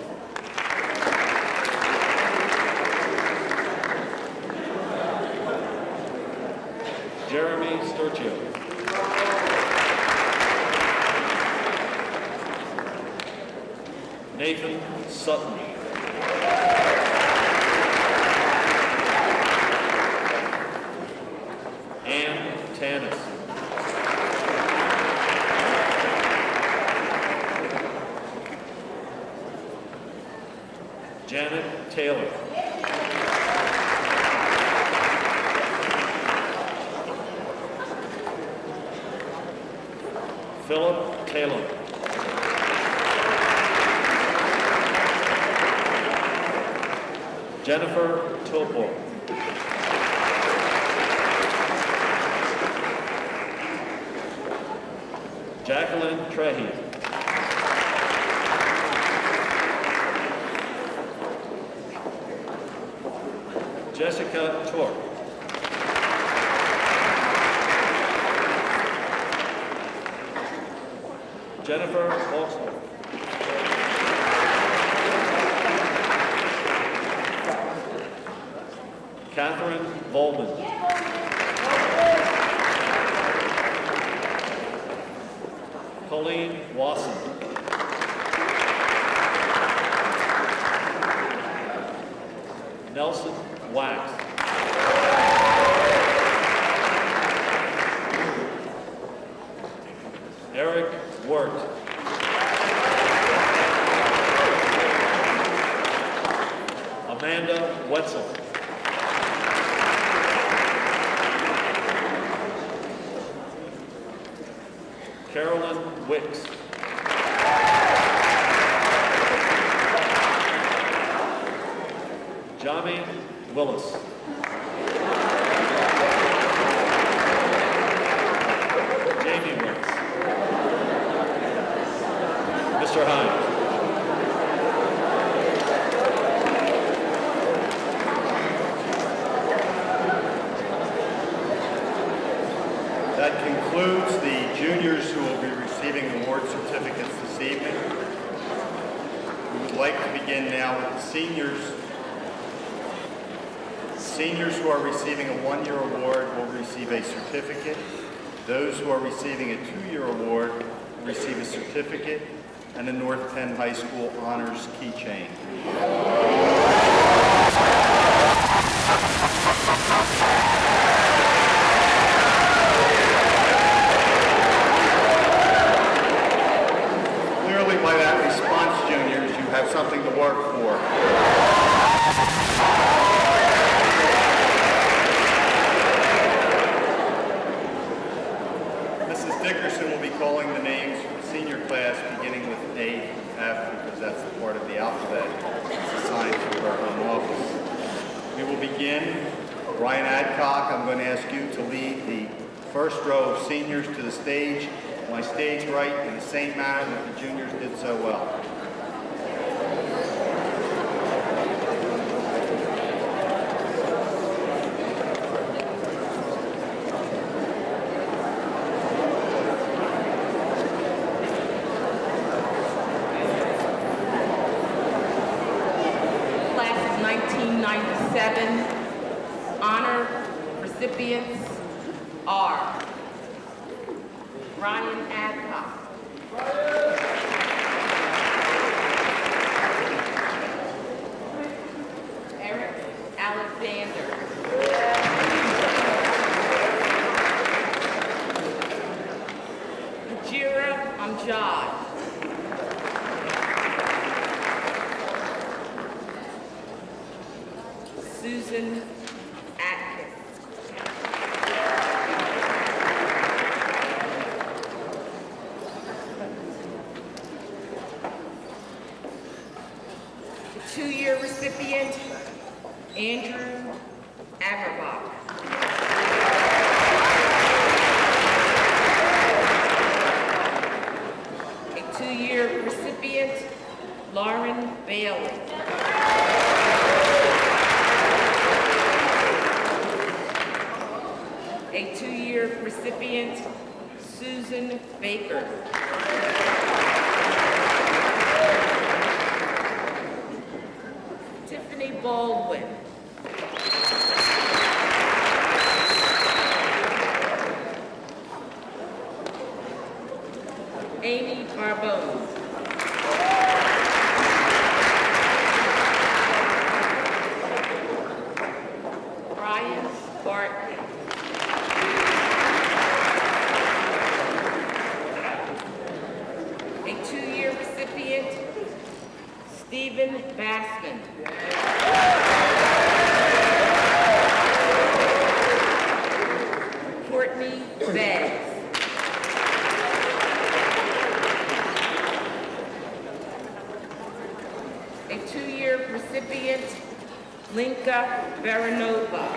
Jeremy Sturgio. Nathan Sutton. Ann Tanis. Janet Taylor. Philip Taylor. Jennifer Topo. Jacqueline Trehy. Jessica Torp. Jennifer Oxford. Catherine Volman. Colleen Wasson. Nelson Wax. Eric Wirt. Amanda Wetzel. Carolyn Wicks. Jami Willis. Jamie Willis. Mr. Hines. That concludes the juniors who will be receiving award certificates this evening. We would like to begin now with the seniors. Seniors who are receiving a one-year award will receive a certificate. Those who are receiving a two-year award will receive a certificate and a North Penn High School honors keychain. Clearly by that response, juniors, you have something to work for. Mrs. Dickerson will be calling the names for the senior class beginning with A through F because that's the part of the alphabet that's assigned to her home office. We will begin. Ryan Adcock, I'm going to ask you to lead the first row of seniors to the stage, my stage right, in the same manner that the juniors did so well. Class of 1997 honor recipients are Ryan Adcock, Eric Alexander, Hajira Amjad, Susan Atkins, the two-year recipient, Andrew Averbach. A two-year recipient, Lauren Bailey. A two-year recipient, Susan Baker. Tiffany Baldwin. Amy Barbone. Brian Barton. A two-year recipient, Stephen Bassman. Courtney Beggs. A two-year recipient, Linka Veranova.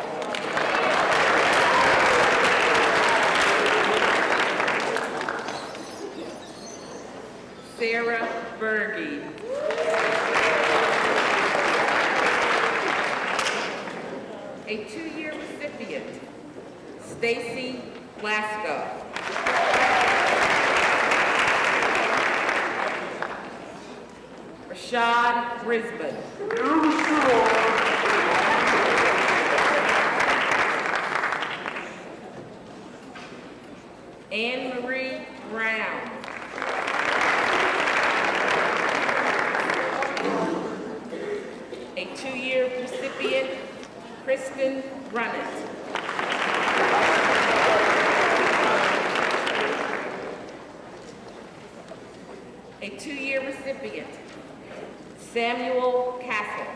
Sarah Berge. A two-year recipient, Stacy Blasco. Rashad Brisbane. Anne Marie Brown. A two-year recipient, Kristen Runnett. A two-year recipient, Samuel Castle.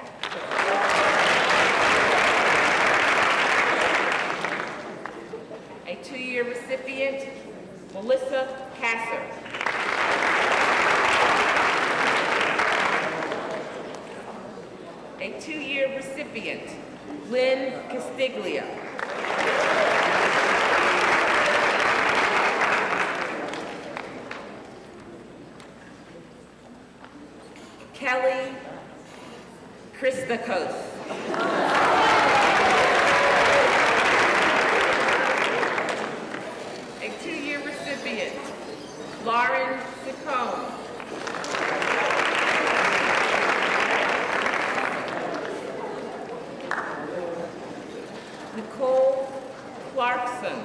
A two-year recipient, Melissa Kasser. A two-year recipient, Lynn Castiglia. Kelly Christakos. A two-year recipient, Lauren Sicone. Nicole Clarkson.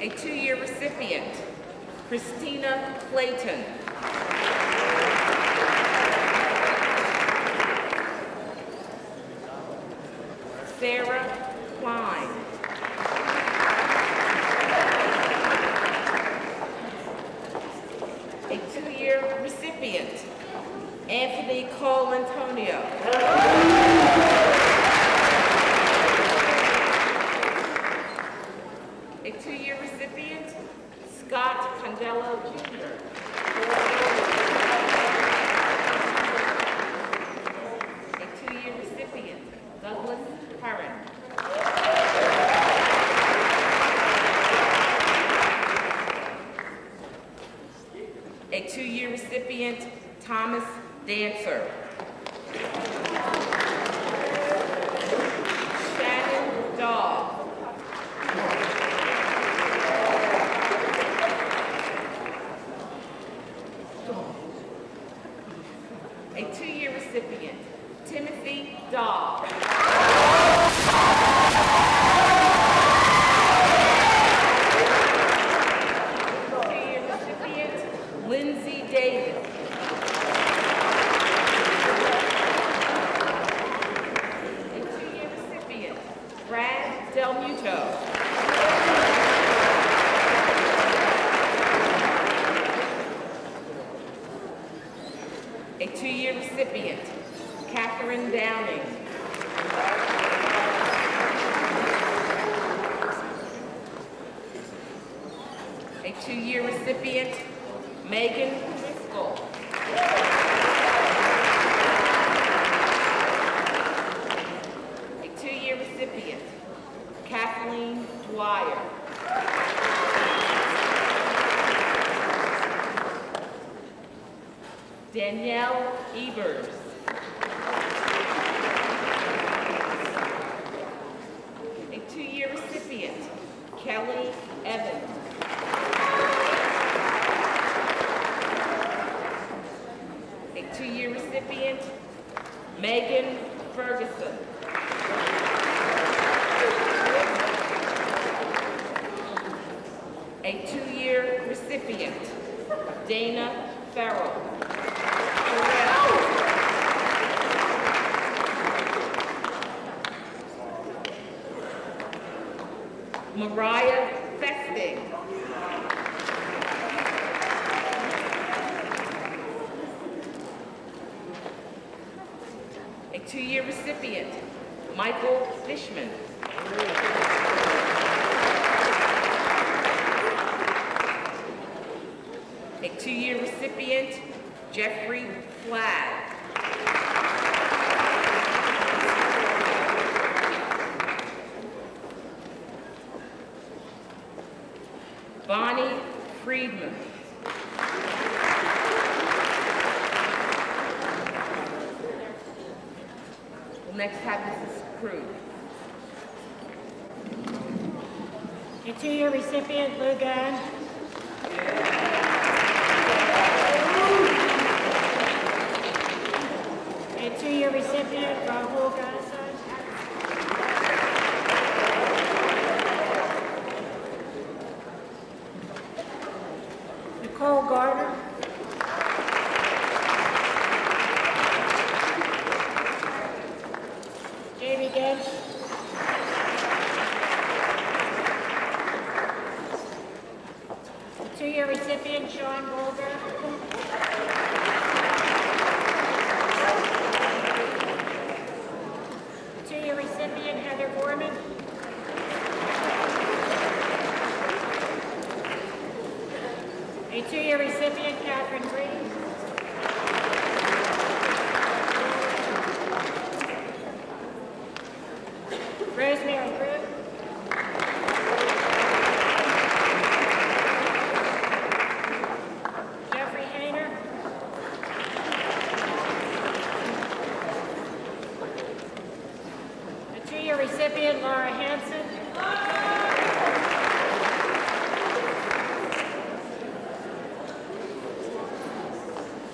A two-year recipient, Christina Clayton. Sarah Klein. A two-year recipient, Anthony Cole Antonio. A two-year recipient, Scott Condello Jr. A two-year recipient, Douglas Curran. A two-year recipient, Thomas Dancer. Shannon Dawes. A two-year recipient, Timothy Dahl. Two-year recipient, Lindsay Davis. A two-year recipient, Brad Del Muto. A two-year recipient, Catherine Downing. A two-year recipient, Megan Driscoll. A two-year recipient, Kathleen Dwyer. Danielle Ebers. A two-year recipient, Kelly Evans. A two-year recipient, Megan Ferguson. A two-year recipient, Dana Farrell. Mariah Festing. A two-year recipient, Michael Fishman. A two-year recipient, Jeffrey Flagg. Bonnie Friedman. We'll next have Mrs. Crew. A two-year recipient, Lou Gunn. A two-year recipient, Rahul Ganeshan. Nicole Gardner. Jamie Getz. Two-year recipient, Sean Goldberg. Two-year recipient, Heather Gorman. A two-year recipient, Catherine Green. Rosemary Crew. Jeffrey Hayner. A two-year recipient, Laura Hansen.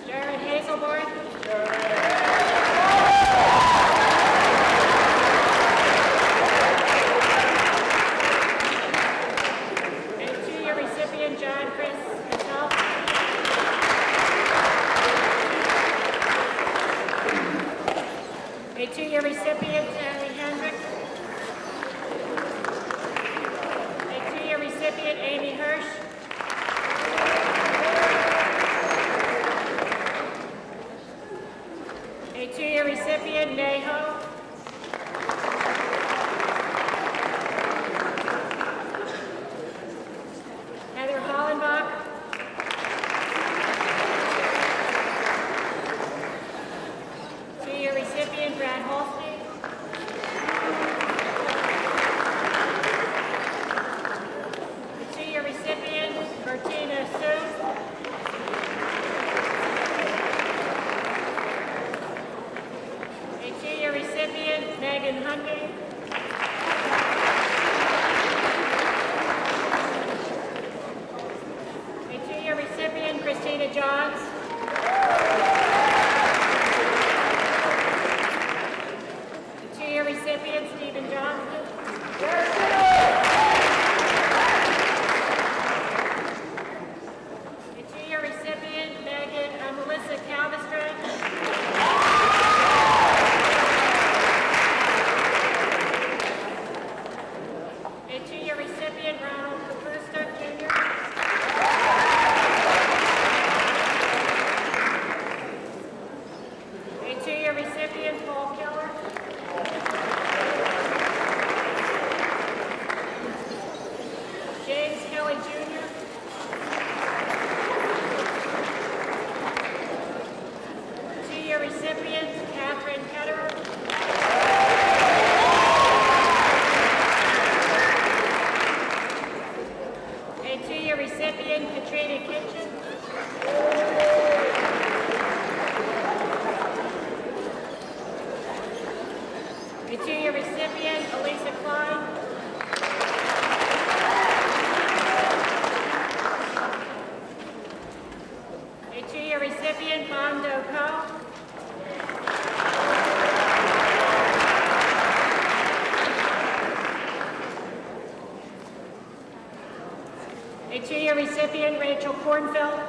Jared Hazelborn. A two-year recipient, John Chris Cattell. A two-year recipient, Stanley Hendrick. A two-year recipient, Amy Hirsch. A two-year recipient, Neho. Heather Hollenbach. Two-year recipient, Brad Holstein. A two-year recipient, Bertina Sue. A two-year recipient, Megan Hunting. A two-year recipient, Christina Johns. recipient, Catherine Ketterer. A two-year recipient, Katrina Kitchen. A two-year recipient, Elisa Klein. A two-year recipient, Mondo Co. A two-year recipient, Rachel Kornfeld.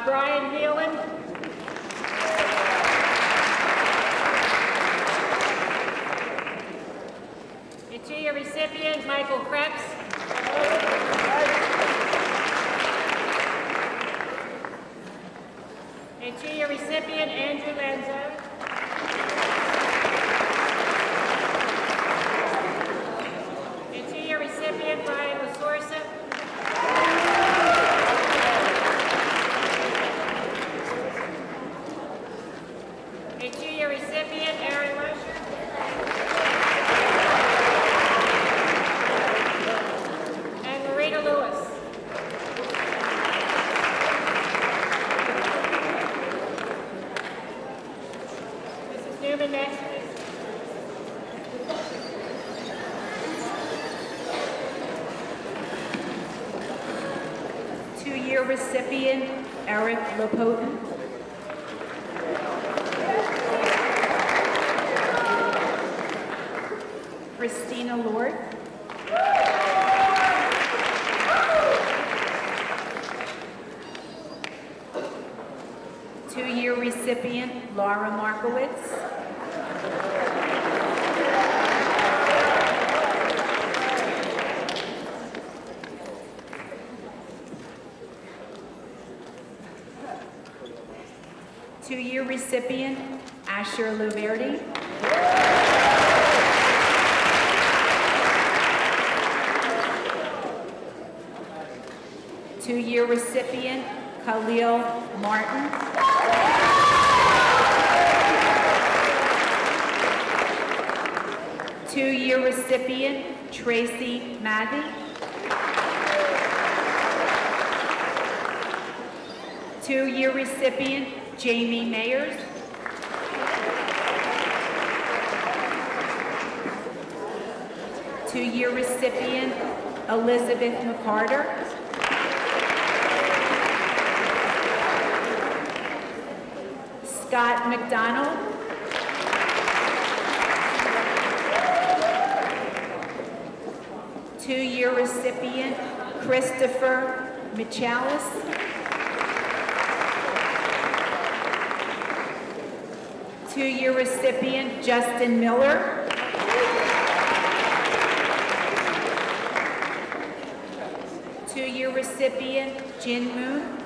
Brian Nealon. A two-year recipient, Michael Krebs. A two-year recipient, Andrew Lanzo. A two-year recipient, Brian Lasorsa. A two-year recipient, Aaron Lusher. And Marita Lewis. Mrs. Newman, next, please. Two-year recipient, Eric Lapotin. Christina Lord. Two-year recipient, Laura Markowitz. Two-year recipient, Asher Luverdi. Two-year recipient, Khalil Martin. Two-year recipient, Tracy Maddy. Two-year recipient, Jamie Mayers. Two-year recipient, Elizabeth McCarter. Scott McDonald. Two-year recipient, Christopher Michalis. Two-year recipient, Justin Miller. Two-year recipient, Jin Moon.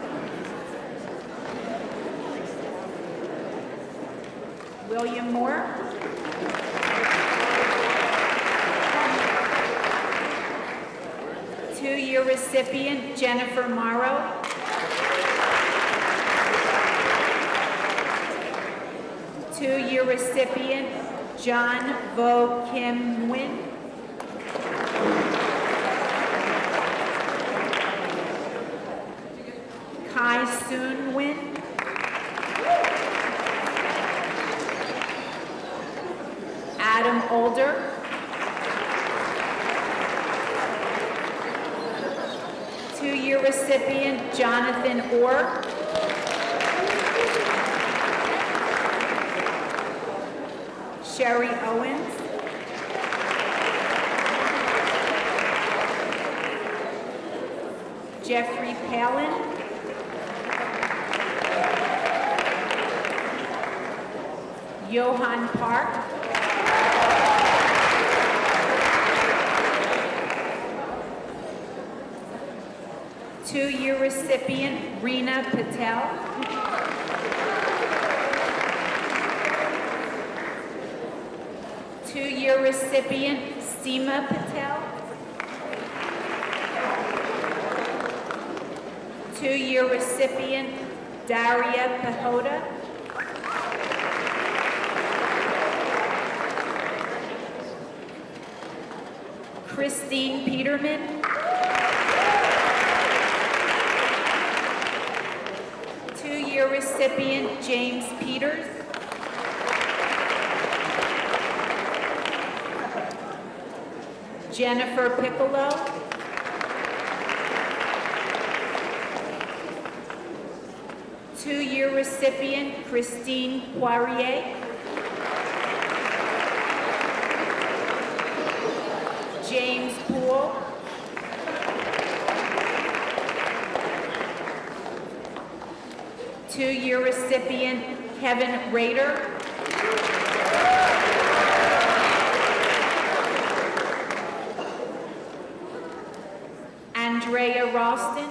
William Moore. Two-year recipient, Jennifer Morrow. Two-year recipient, John Vo Kim Nguyen. Kai Soon Nguyen. Adam Older. Two-year recipient, Jonathan Orr. Sherry Owens. Jeffrey Palin. Johan Park. Two-year recipient, Reena Patel. Two-year recipient, Seema Patel. 2-year recipient, Daria Pahota. Christine Peterman. 2-year recipient, James Peters. Jennifer Piccolo. 2-year recipient, Christine Poirier. James Poole. 2-year recipient, Kevin Rader. Andrea Ralston.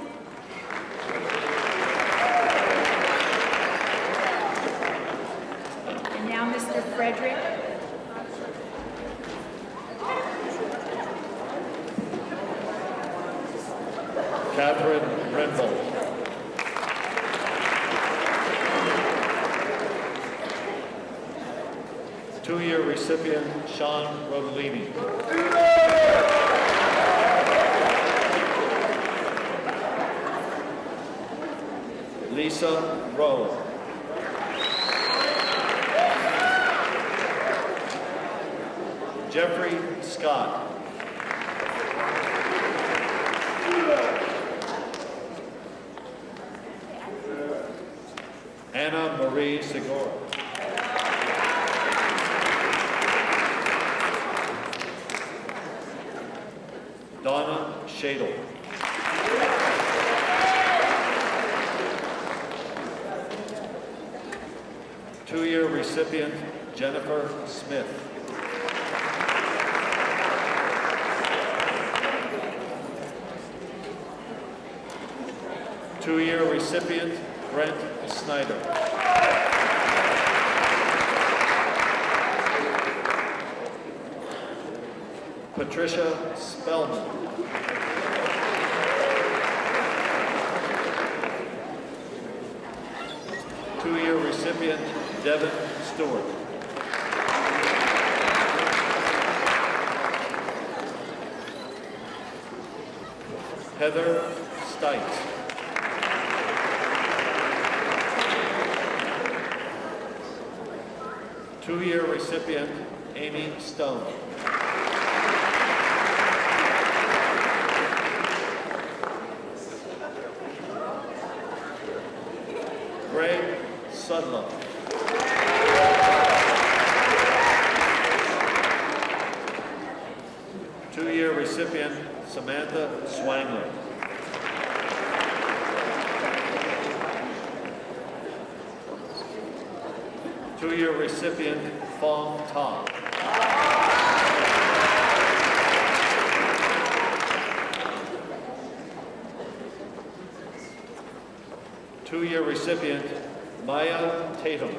And now Mr. Frederick. Catherine Renvold. Two-year recipient, Sean Rodolini. Lisa Rowe. Jeffrey Scott. Anna Marie Segura. Donna Shadle. Two-year recipient, Jennifer Smith. Two-year recipient, Brent Snyder. Patricia Spellman. Two-year recipient, Devin Stewart. Heather Stites. Two-year recipient, Amy Stone. Greg Sudlow. Two-year recipient, Samantha Swangler. Two-year recipient, Fong Tong. Two-year recipient, Maya Tatum.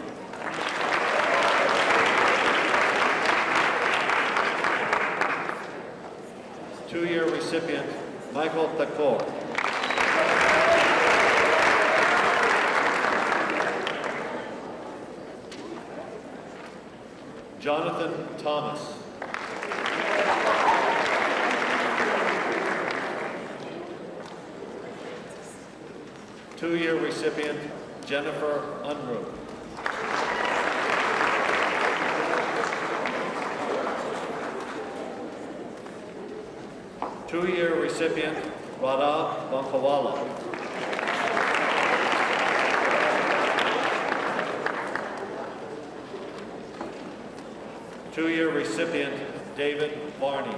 Two-year recipient, Michael Thakur. Jonathan Thomas. Two-year recipient, Jennifer Unruh. Two-year recipient, Radha Bankawala. Two-year recipient, David Varney.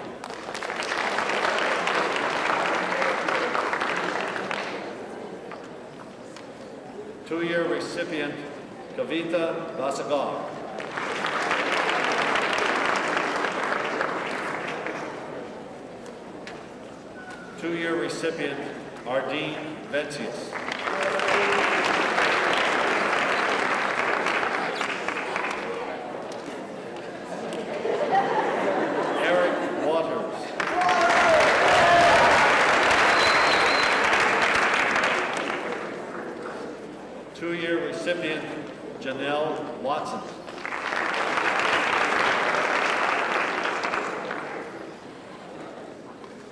Two-year recipient, Kavita Vasagar. Two-year recipient, Ardeen Vencius. Eric Waters.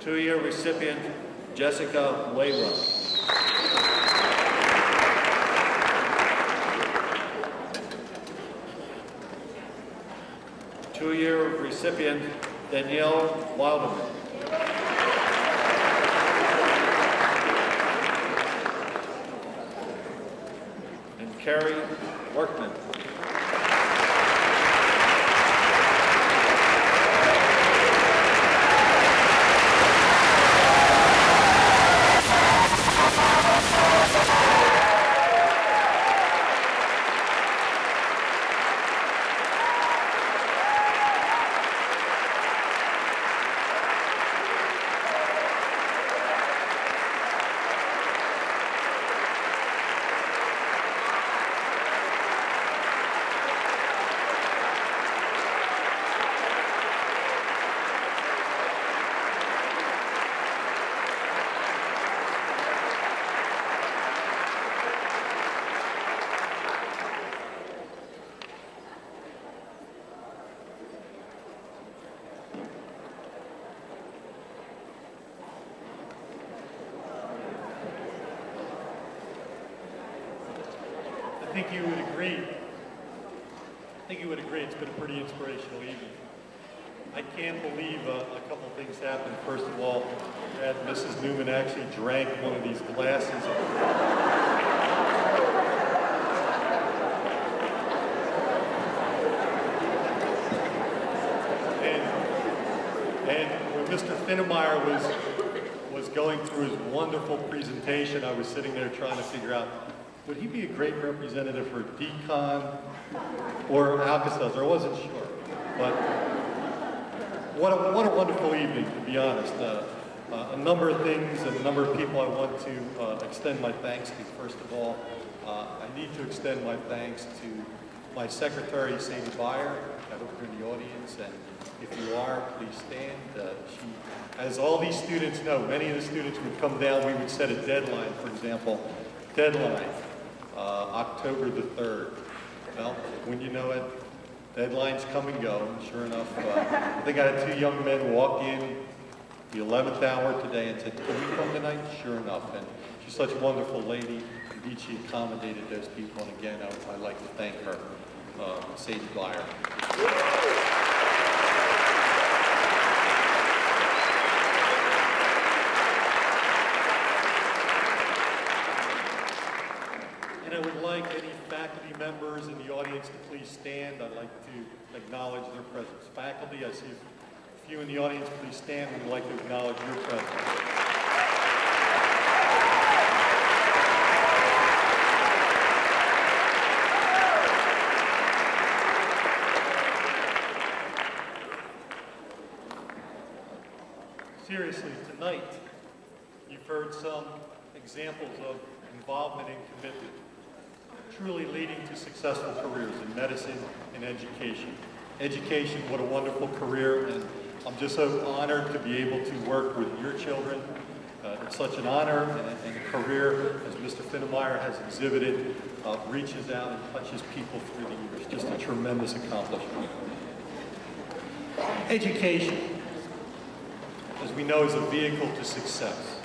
Two-year recipient, Jessica Waywell. Two-year recipient, Danielle Wilderman. And Carrie Workman. I think you would agree it's been a pretty inspirational evening. I can't believe a couple things happened. First of all, that Mrs. Newman actually drank one of these glasses. And when Mr. Finnemeyer was going through his wonderful presentation, I was sitting there trying to figure out, would he be a great representative for Decon or Alka-Seltzer? I wasn't sure. But what a wonderful evening, to be honest. A number of things and a number of people I want to extend my thanks to. First of all, I need to extend my thanks to my secretary, Sadie Beyer. I hope you're in the audience, and if you are, please stand. As all these students know, many of the students would come down, we would set a deadline, for example, October the 3rd. Well, when you know it, deadlines come and go. And sure enough, I think I had two young men walk in the 11th hour today and said, can we come tonight? Sure enough. And she's such a wonderful lady. Indeed, she accommodated those people. And again, I'd like to thank her, Sadie Beyer. And I would like any faculty members in the audience to please stand. I'd like to acknowledge their presence. Faculty, I see a few in the audience, please stand. We'd like to acknowledge your presence. Seriously, tonight, you've heard some examples of involvement and commitment, truly leading to successful careers in medicine and education. Education, what a wonderful career, and I'm just so honored to be able to work with your children. It's such an honor and a career, as Mr. Finnemeyer has exhibited, reaches out and touches people through the years. Just a tremendous accomplishment. Education, as we know, is a vehicle to success.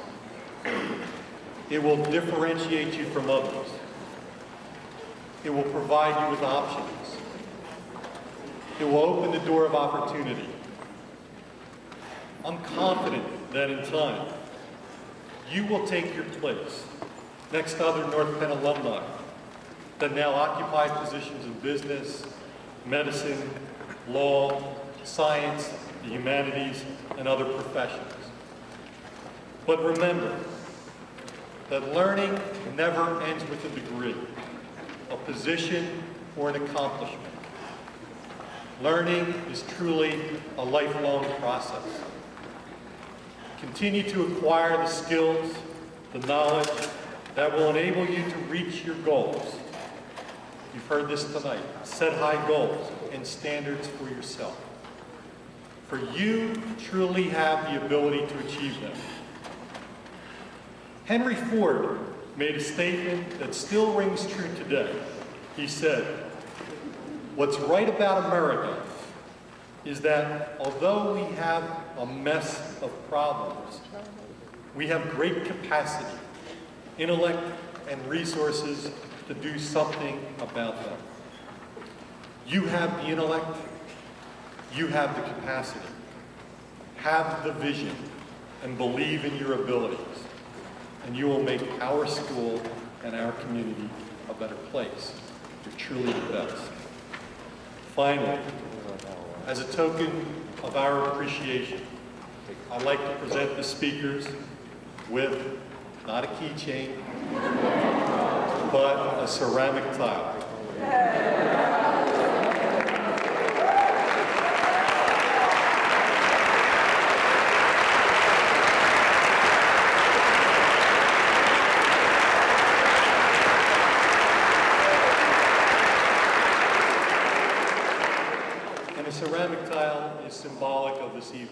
It will differentiate you from others. It will provide you with options. It will open the door of opportunity. I'm confident that in time, you will take your place next to other North Penn alumni that now occupy positions in business, medicine, law, science, the humanities, and other professions. But remember that learning never ends with a degree, a position, or an accomplishment. Learning is truly a lifelong process. Continue to acquire the skills, the knowledge that will enable you to reach your goals. You've heard this tonight. Set high goals and standards for yourself. For you truly have the ability to achieve them. Henry Ford made a statement that still rings true today. He said, "What's right about America is that although we have a mess of problems, we have great capacity, intellect, and resources to do something about them. You have the intellect, you have the capacity. Have the vision and believe in your abilities, and you will make our school and our community a better place. You're truly the best. Finally, as a token of our appreciation, I'd like to present the speakers with not a keychain, but a ceramic tile. And the ceramic tile is symbolic of this evening.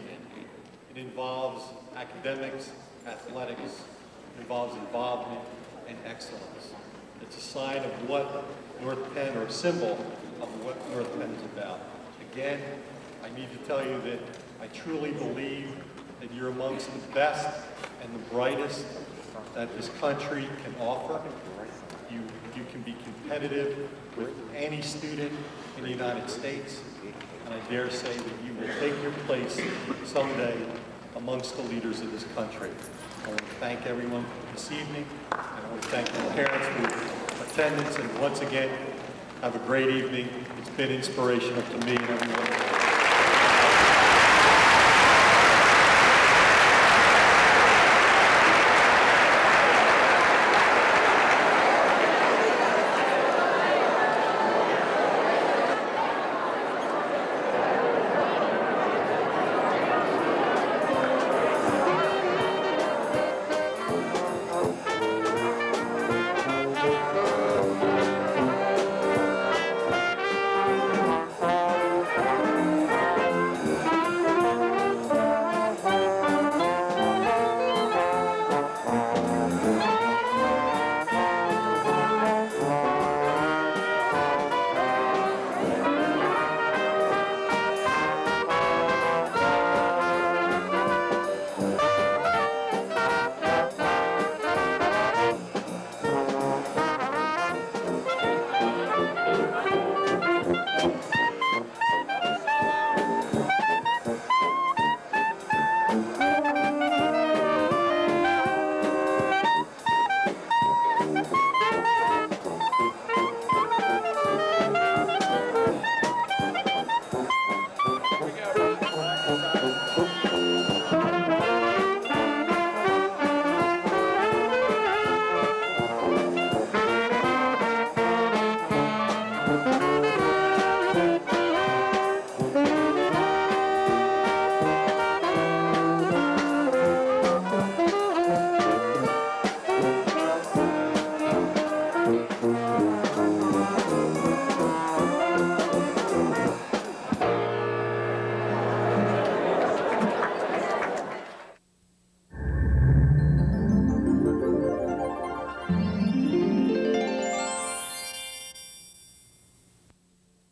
It involves academics, athletics, it involves involvement and excellence. It's a sign of what North Penn, or a symbol of what North Penn is about. Again, I need to tell you that I truly believe that you're amongst the best and the brightest that this country can offer. You can be competitive with any student in the United States, and I dare say that you will take your place someday amongst the leaders of this country. I want to thank everyone this evening, and I want to thank the parents for your attendance, and once again, have a great evening. It's been inspirational to me and everyone.